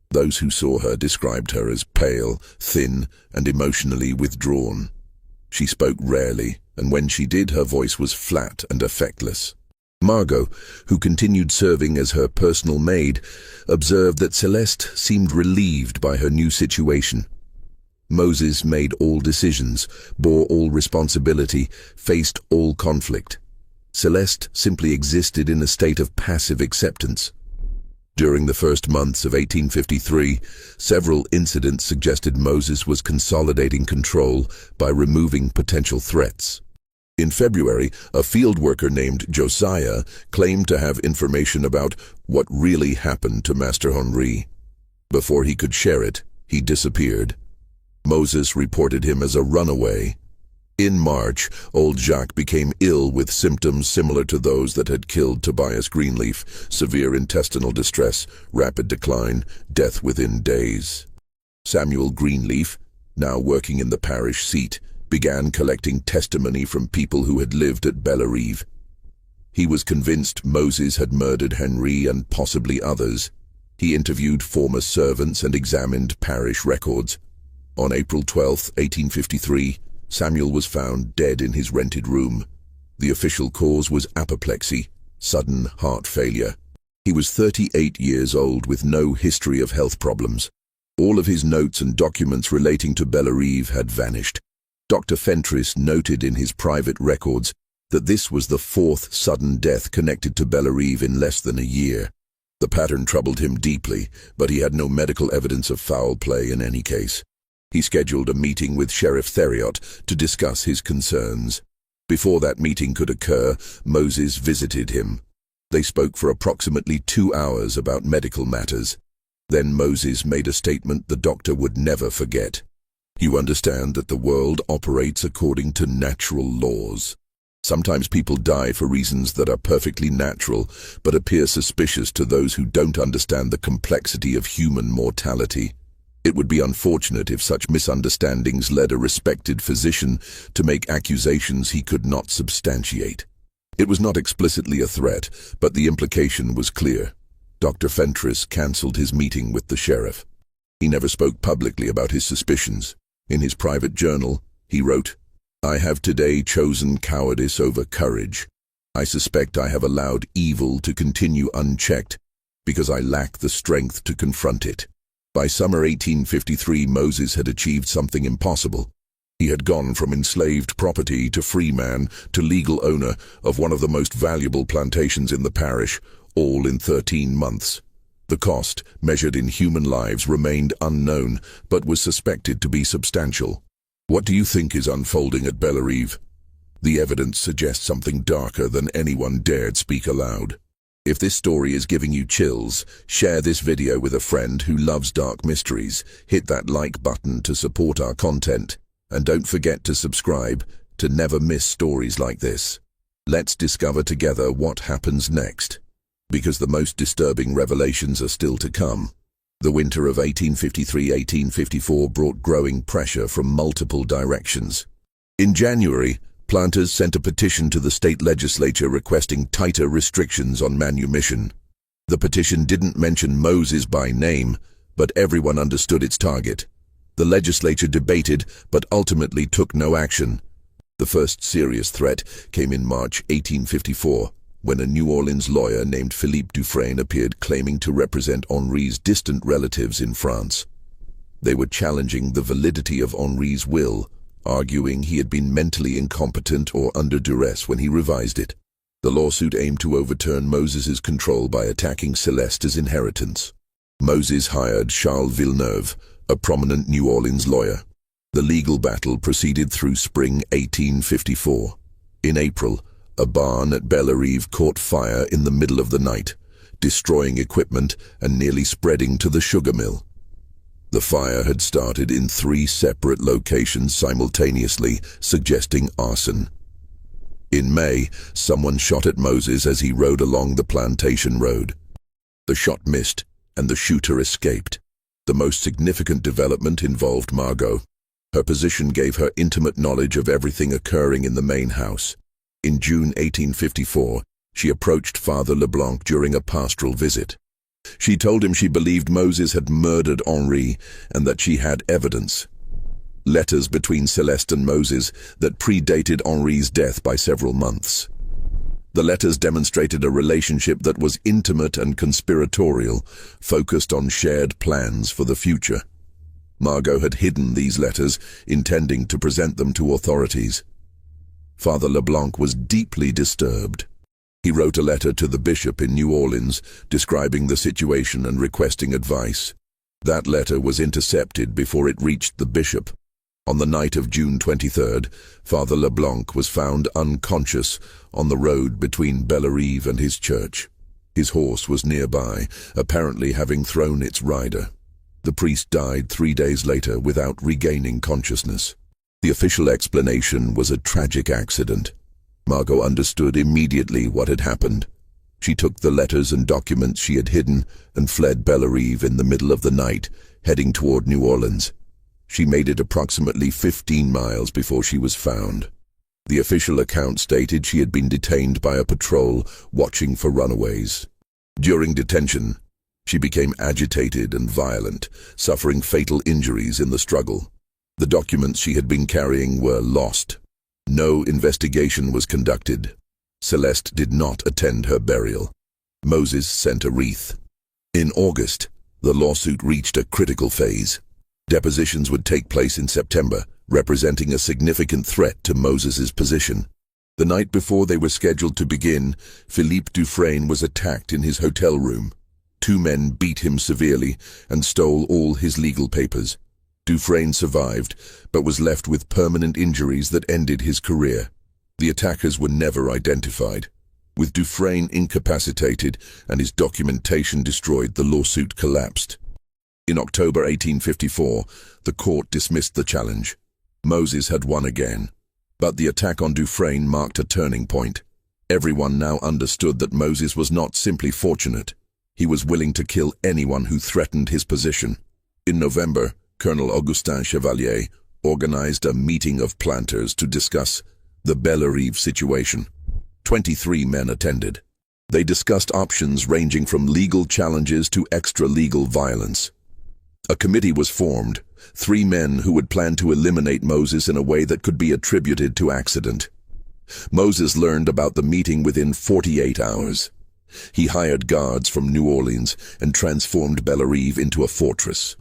Those who saw her described her as pale, thin, and emotionally withdrawn. She spoke rarely, and when she did, her voice was flat and affectless. Margot, who continued serving as her personal maid, observed that Celeste seemed relieved by her new situation. Moses made all decisions, bore all responsibility, faced all conflict. Celeste simply existed in a state of passive acceptance. During the first months of 1853, several incidents suggested Moses was consolidating control by removing potential threats. In February, a field worker named Josiah claimed to have information about what really happened to Master Henri. Before he could share it, he disappeared. Moses reported him as a runaway. In March, old Jacques became ill with symptoms similar to those that had killed Tobias Greenleaf: severe intestinal distress, rapid decline, death within days. Samuel Greenleaf, now working in the parish seat, began collecting testimony from people who had lived at Bellerive. He was convinced Moses had murdered Henri and possibly others. He interviewed former servants and examined parish records. On April 12, 1853, Samuel was found dead in his rented room. The official cause was apoplexy, sudden heart failure. He was 38 years old with no history of health problems. All of his notes and documents relating to Bellerive had vanished. Dr. Fentress noted in his private records that this was the fourth sudden death connected to Bellerive in less than a year. The pattern troubled him deeply, but he had no medical evidence of foul play in any case. He scheduled a meeting with Sheriff Theriot to discuss his concerns. Before that meeting could occur, Moses visited him. They spoke for approximately 2 hours about medical matters. Then Moses made a statement the doctor would never forget. "You understand that the world operates according to natural laws. Sometimes people die for reasons that are perfectly natural, but appear suspicious to those who don't understand the complexity of human mortality. It would be unfortunate if such misunderstandings led a respected physician to make accusations he could not substantiate." It was not explicitly a threat, but the implication was clear. Dr. Fentress cancelled his meeting with the sheriff. He never spoke publicly about his suspicions. In his private journal, he wrote, "I have today chosen cowardice over courage. I suspect I have allowed evil to continue unchecked because I lack the strength to confront it." By summer 1853, Moses had achieved something impossible. He had gone from enslaved property to free man to legal owner of one of the most valuable plantations in the parish, all in 13 months. The cost, measured in human lives, remained unknown, but was suspected to be substantial. What do you think is unfolding at Bellerive? The evidence suggests something darker than anyone dared speak aloud. If this story is giving you chills, share this video with a friend who loves dark mysteries, hit that like button to support our content, and don't forget to subscribe to never miss stories like this. Let's discover together what happens next, because the most disturbing revelations are still to come. The winter of 1853-1854 brought growing pressure from multiple directions. In January, planters sent a petition to the state legislature requesting tighter restrictions on manumission. The petition didn't mention Moses by name, but everyone understood its target. The legislature debated, but ultimately took no action. The first serious threat came in March 1854, when a New Orleans lawyer named Philippe Dufresne appeared claiming to represent Henri's distant relatives in France. They were challenging the validity of Henri's will, arguing he had been mentally incompetent or under duress when he revised it. The lawsuit aimed to overturn Moses's control by attacking Celeste's inheritance. Moses hired Charles Villeneuve, a prominent New Orleans lawyer. The legal battle proceeded through spring 1854. In April, a barn at Bellerive caught fire in the middle of the night, destroying equipment and nearly spreading to the sugar mill. The fire had started in 3 separate locations simultaneously, suggesting arson. In May, someone shot at Moses as he rode along the plantation road. The shot missed, and the shooter escaped. The most significant development involved Margot. Her position gave her intimate knowledge of everything occurring in the main house. In June 1854, she approached Father Leblanc during a pastoral visit. She told him she believed Moses had murdered Henri and that she had evidence. Letters between Celeste and Moses that predated Henri's death by several months. The letters demonstrated a relationship that was intimate and conspiratorial, focused on shared plans for the future. Margot had hidden these letters, intending to present them to authorities. Father Leblanc was deeply disturbed. He wrote a letter to the bishop in New Orleans, describing the situation and requesting advice. That letter was intercepted before it reached the bishop. On the night of June 23rd, Father Leblanc was found unconscious on the road between Bellerive and his church. His horse was nearby, apparently having thrown its rider. The priest died 3 days later without regaining consciousness. The official explanation was a tragic accident. Margot understood immediately what had happened. She took the letters and documents she had hidden and fled Bellerive in the middle of the night, heading toward New Orleans. She made it approximately 15 miles before she was found. The official account stated she had been detained by a patrol watching for runaways. During detention, she became agitated and violent, suffering fatal injuries in the struggle. The documents she had been carrying were lost. No investigation was conducted. Celeste did not attend her burial. Moses sent a wreath. In August, the lawsuit reached a critical phase. Depositions would take place in September, representing a significant threat to Moses's position. The night before they were scheduled to begin, Philippe Dufresne was attacked in his hotel room. 2 men beat him severely and stole all his legal papers. Dufresne survived, but was left with permanent injuries that ended his career. The attackers were never identified. With Dufresne incapacitated and his documentation destroyed, the lawsuit collapsed. In October 1854, the court dismissed the challenge. Moses had won again. But the attack on Dufresne marked a turning point. Everyone now understood that Moses was not simply fortunate. He was willing to kill anyone who threatened his position. In November, Colonel Augustin Chevalier organized a meeting of planters to discuss the Bellerive situation. 23 men attended. They discussed options ranging from legal challenges to extra-legal violence. A committee was formed, 3 men who would plan to eliminate Moses in a way that could be attributed to accident. Moses learned about the meeting within 48 hours. He hired guards from New Orleans and transformed Bellerive into a fortress.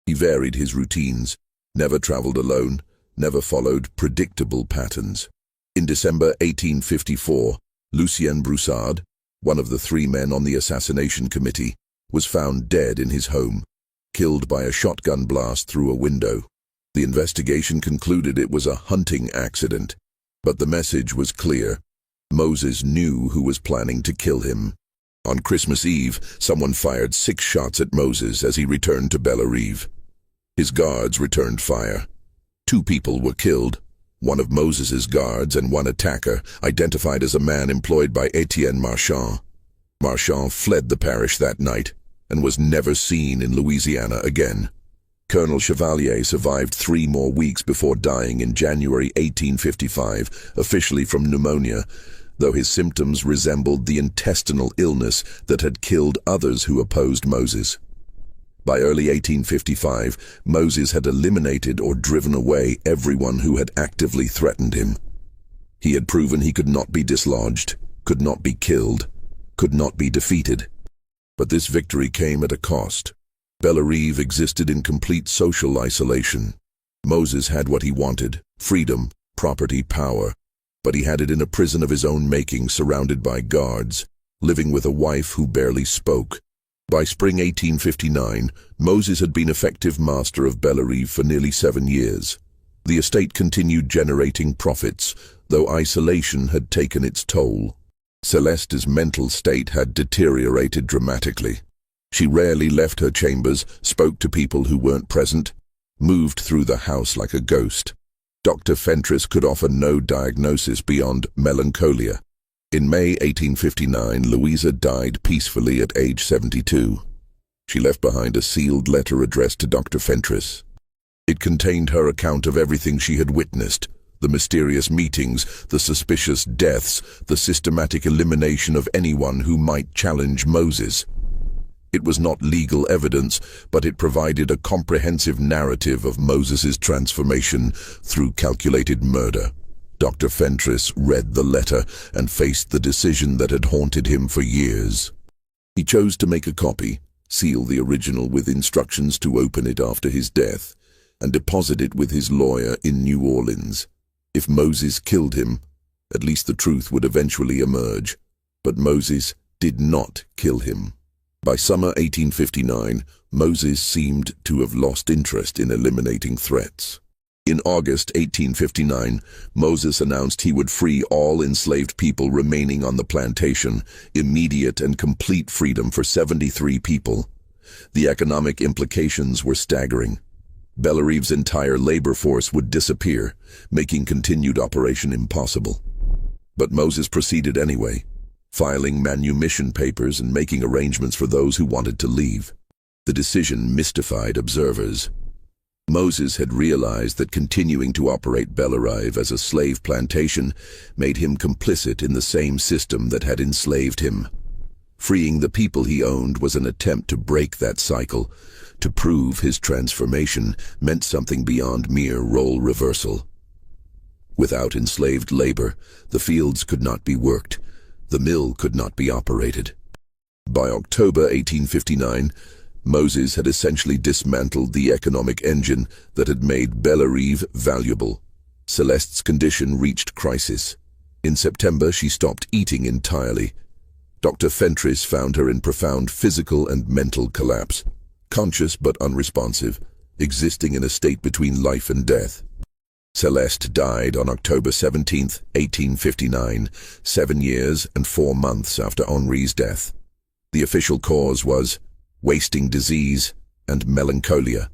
He varied his routines, never traveled alone, never followed predictable patterns. In December 1854, Lucien Broussard, one of the 3 men on the assassination committee, was found dead in his home, killed by a shotgun blast through a window. The investigation concluded it was a hunting accident, but the message was clear. Moses knew who was planning to kill him. On Christmas Eve, someone fired 6 shots at Moses as he returned to Bellerive. His guards returned fire. 2 people were killed, one of Moses's guards and one attacker, identified as a man employed by Etienne Marchand. Marchand fled the parish that night and was never seen in Louisiana again. Colonel Chevalier survived 3 more weeks before dying in January 1855, officially from pneumonia, though his symptoms resembled the intestinal illness that had killed others who opposed Moses. By early 1855, Moses had eliminated or driven away everyone who had actively threatened him. He had proven he could not be dislodged, could not be killed, could not be defeated. But this victory came at a cost. Bellerive existed in complete social isolation. Moses had what he wanted: freedom, property, power. But he had it in a prison of his own making, surrounded by guards, living with a wife who barely spoke. By spring 1859, Moses had been effective master of Bellerive for nearly 7 years. The estate continued generating profits, though isolation had taken its toll. Celeste's mental state had deteriorated dramatically. She rarely left her chambers, spoke to people who weren't present, moved through the house like a ghost. Dr. Fentress could offer no diagnosis beyond melancholia. In May 1859, Louisa died peacefully at age 72. She left behind a sealed letter addressed to Dr. Fentress. It contained her account of everything she had witnessed: the mysterious meetings, the suspicious deaths, the systematic elimination of anyone who might challenge Moses. It was not legal evidence, but it provided a comprehensive narrative of Moses's transformation through calculated murder. Dr. Fentress read the letter and faced the decision that had haunted him for years. He chose to make a copy, seal the original with instructions to open it after his death, and deposit it with his lawyer in New Orleans. If Moses killed him, at least the truth would eventually emerge. But Moses did not kill him. By summer 1859, Moses seemed to have lost interest in eliminating threats. In August 1859, Moses announced he would free all enslaved people remaining on the plantation, immediate and complete freedom for 73 people. The economic implications were staggering. Bellerive's entire labor force would disappear, making continued operation impossible. But Moses proceeded anyway, filing manumission papers and making arrangements for those who wanted to leave. The decision mystified observers. Moses had realized that continuing to operate Bellerive as a slave plantation made him complicit in the same system that had enslaved him. Freeing the people he owned was an attempt to break that cycle. To prove his transformation meant something beyond mere role reversal. Without enslaved labor, the fields could not be worked. The mill could not be operated. By October 1859, Moses had essentially dismantled the economic engine that had made Bellerive valuable. Celeste's condition reached crisis. In September, she stopped eating entirely. Dr. Fentress found her in profound physical and mental collapse, conscious but unresponsive, existing in a state between life and death. Celeste died on October 17, 1859, 7 years and 4 months after Henri's death. The official cause was wasting disease and melancholia.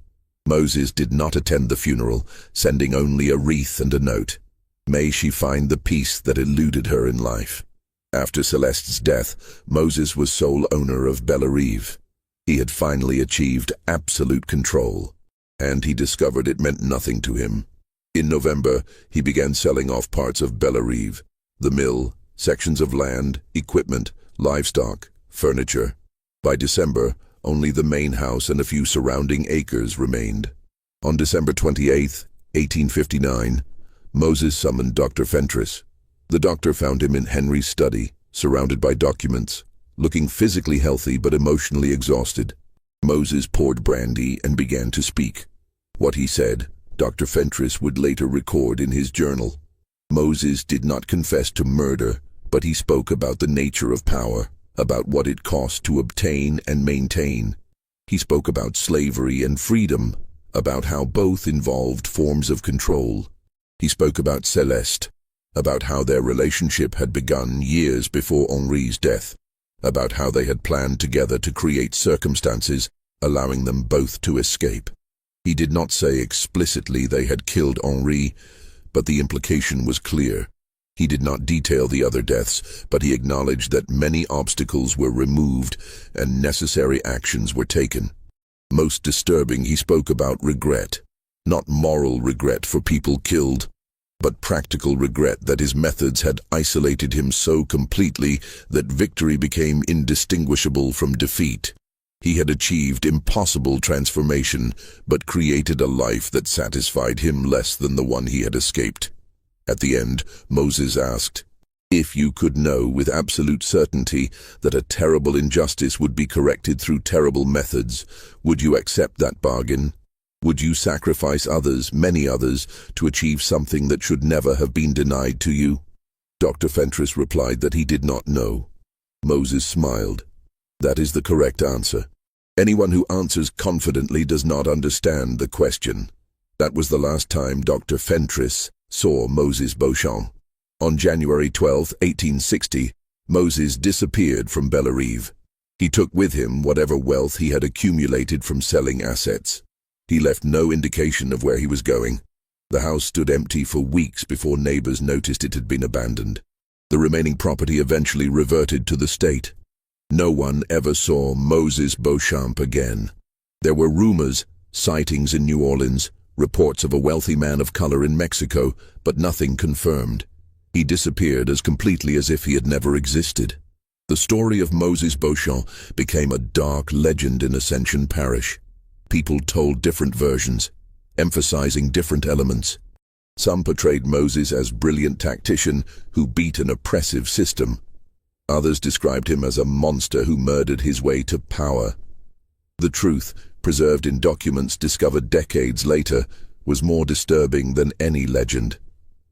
Moses did not attend the funeral, sending only a wreath and a note. May she find the peace that eluded her in life. After Celeste's death, Moses was sole owner of Bellerive. He had finally achieved absolute control, and he discovered it meant nothing to him. In November, he began selling off parts of Bellerive: the mill, sections of land, equipment, livestock, furniture. By December, only the main house and a few surrounding acres remained. On December 28, 1859, Moses summoned Dr. Fentress. The doctor found him in Henry's study, surrounded by documents, looking physically healthy but emotionally exhausted. Moses poured brandy and began to speak. What he said, Dr. Fentress would later record in his journal. Moses did not confess to murder, but he spoke about the nature of power, about what it cost to obtain and maintain. He spoke about slavery and freedom, about how both involved forms of control. He spoke about Celeste, about how their relationship had begun years before Henri's death, about how they had planned together to create circumstances allowing them both to escape. He did not say explicitly they had killed Henri, but the implication was clear. He did not detail the other deaths, but he acknowledged that many obstacles were removed and necessary actions were taken. Most disturbing, he spoke about regret. Not moral regret for people killed, but practical regret that his methods had isolated him so completely that victory became indistinguishable from defeat. He had achieved impossible transformation, but created a life that satisfied him less than the one he had escaped. At the end, Moses asked, "If you could know with absolute certainty that a terrible injustice would be corrected through terrible methods, would you accept that bargain? Would you sacrifice others, many others, to achieve something that should never have been denied to you?" Dr. Fentress replied that he did not know. Moses smiled. "That is the correct answer. Anyone who answers confidently does not understand the question." That was the last time Dr. Fentress saw Moses Beauchamp. On January 12, 1860, Moses disappeared from Bellerive. He took with him whatever wealth he had accumulated from selling assets. He left no indication of where he was going. The house stood empty for weeks before neighbors noticed it had been abandoned. The remaining property eventually reverted to the state. No one ever saw Moses Beauchamp again. There were rumors, sightings in New Orleans, reports of a wealthy man of color in Mexico, but nothing confirmed. He disappeared as completely as if he had never existed. The story of Moses Beauchamp became a dark legend in Ascension Parish. People told different versions, emphasizing different elements. Some portrayed Moses as a brilliant tactician who beat an oppressive system. Others described him as a monster who murdered his way to power. The truth, preserved in documents discovered decades later, was more disturbing than any legend.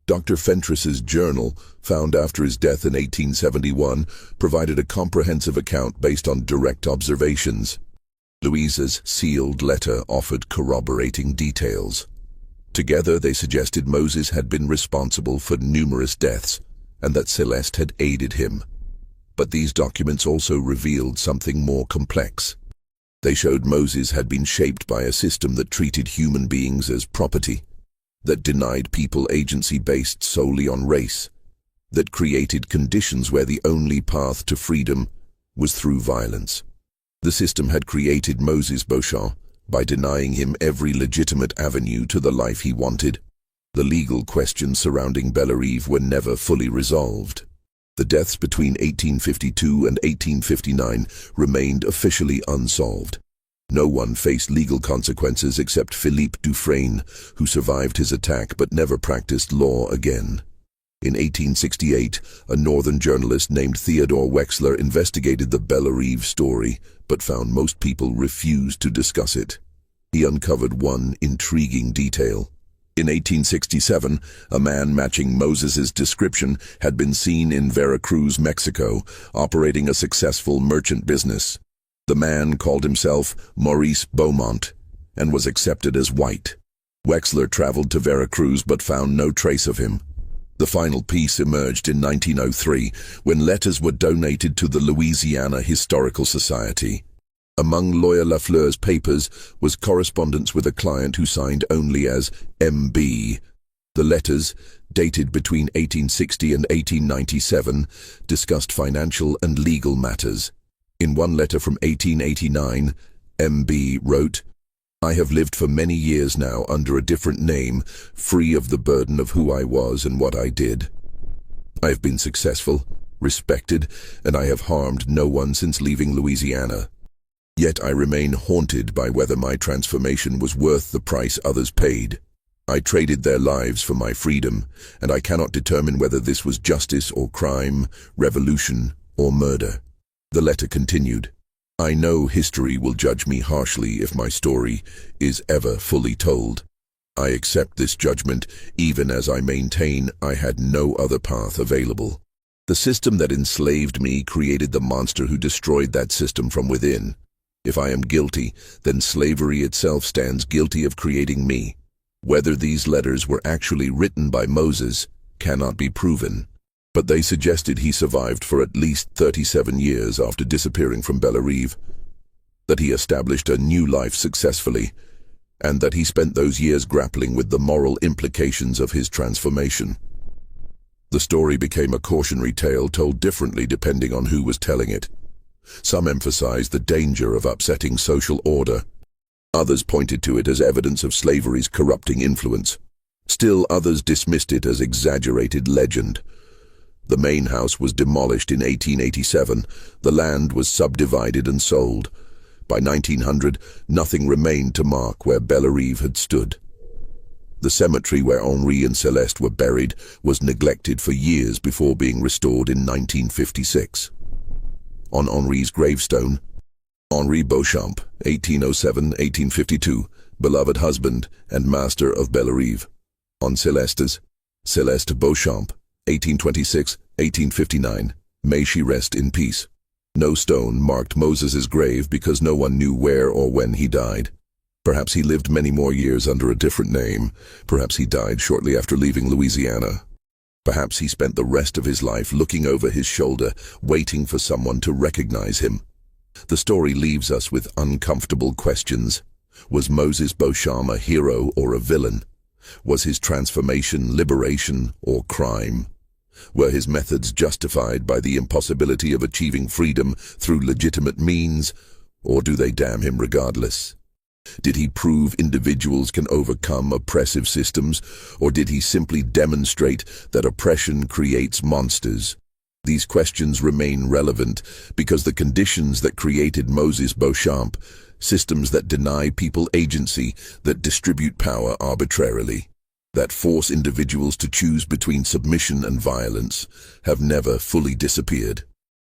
Dr. Fentress's journal, found after his death in 1871, provided a comprehensive account based on direct observations. Louisa's sealed letter offered corroborating details. Together they suggested Moses had been responsible for numerous deaths, and that Celeste had aided him. But these documents also revealed something more complex. They showed Moses had been shaped by a system that treated human beings as property, that denied people agency based solely on race, that created conditions where the only path to freedom was through violence. The system had created Moses Beauchamp by denying him every legitimate avenue to the life he wanted. The legal questions surrounding Bellerive were never fully resolved. The deaths between 1852 and 1859 remained officially unsolved. No one faced legal consequences except Philippe Dufresne, who survived his attack but never practiced law again. In 1868, a northern journalist named Theodore Wexler investigated the Bellerive story, but found most people refused to discuss it. He uncovered one intriguing detail. In 1867, a man matching Moses's description had been seen in Veracruz, Mexico, operating a successful merchant business. The man called himself Maurice Beaumont and was accepted as white. Wexler traveled to Veracruz but found no trace of him. The final piece emerged in 1903 when letters were donated to the Louisiana Historical Society. Among Lawyer Lafleur's papers was correspondence with a client who signed only as M.B. The letters, dated between 1860 and 1897, discussed financial and legal matters. In one letter from 1889, M.B. wrote, "I have lived for many years now under a different name, free of the burden of who I was and what I did. I have been successful, respected, and I have harmed no one since leaving Louisiana. Yet I remain haunted by whether my transformation was worth the price others paid. I traded their lives for my freedom, and I cannot determine whether this was justice or crime, revolution or murder." The letter continued, "I know history will judge me harshly if my story is ever fully told. I accept this judgment even as I maintain I had no other path available. The system that enslaved me created the monster who destroyed that system from within. If I am guilty, then slavery itself stands guilty of creating me. Whether these letters were actually written by Moses cannot be proven, but they suggested he survived for at least 37 years after disappearing from Bellerive, that he established a new life successfully, and that he spent those years grappling with the moral implications of his transformation. The story became a cautionary tale told differently depending on who was telling it. Some emphasized the danger of upsetting social order. Others pointed to it as evidence of slavery's corrupting influence. Still others dismissed it as exaggerated legend. The main house was demolished in 1887. The land was subdivided and sold. By 1900, nothing remained to mark where Bellerive had stood. The cemetery where Henri and Celeste were buried was neglected for years before being restored in 1956. On Henri's gravestone, Henri Beauchamp, 1807-1852, beloved husband and master of Bellerive. On Celeste's, Celeste Beauchamp, 1826-1859, may she rest in peace. No stone marked Moses's grave because no one knew where or when he died. Perhaps he lived many more years under a different name. Perhaps he died shortly after leaving Louisiana. Perhaps he spent the rest of his life looking over his shoulder, waiting for someone to recognize him. The story leaves us with uncomfortable questions. Was Moses Beauchamp a hero or a villain? Was his transformation liberation or crime? Were his methods justified by the impossibility of achieving freedom through legitimate means, or do they damn him regardless? Did he prove individuals can overcome oppressive systems, or did he simply demonstrate that oppression creates monsters? These questions remain relevant because the conditions that created Moses Beauchamp, systems that deny people agency, that distribute power arbitrarily, that force individuals to choose between submission and violence, have never fully disappeared.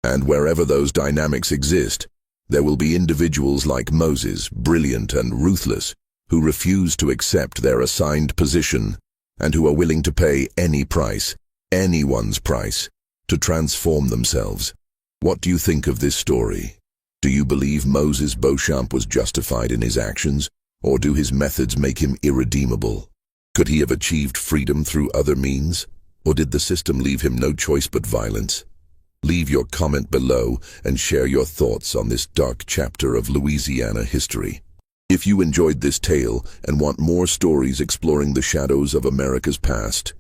And wherever those dynamics exist, there will be individuals like Moses, brilliant and ruthless, who refuse to accept their assigned position and who are willing to pay any price, anyone's price, to transform themselves. What do you think of this story? Do you believe Moses Beauchamp was justified in his actions, or do his methods make him irredeemable? Could he have achieved freedom through other means, or did the system leave him no choice but violence? Leave your comment below and share your thoughts on this dark chapter of Louisiana history. If you enjoyed this tale and want more stories exploring the shadows of America's past,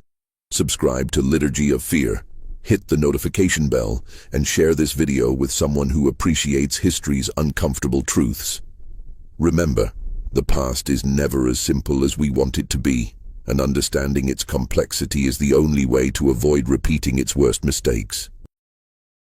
subscribe to Liturgy of Fear, hit the notification bell, and share this video with someone who appreciates history's uncomfortable truths. Remember, the past is never as simple as we want it to be, and understanding its complexity is the only way to avoid repeating its worst mistakes.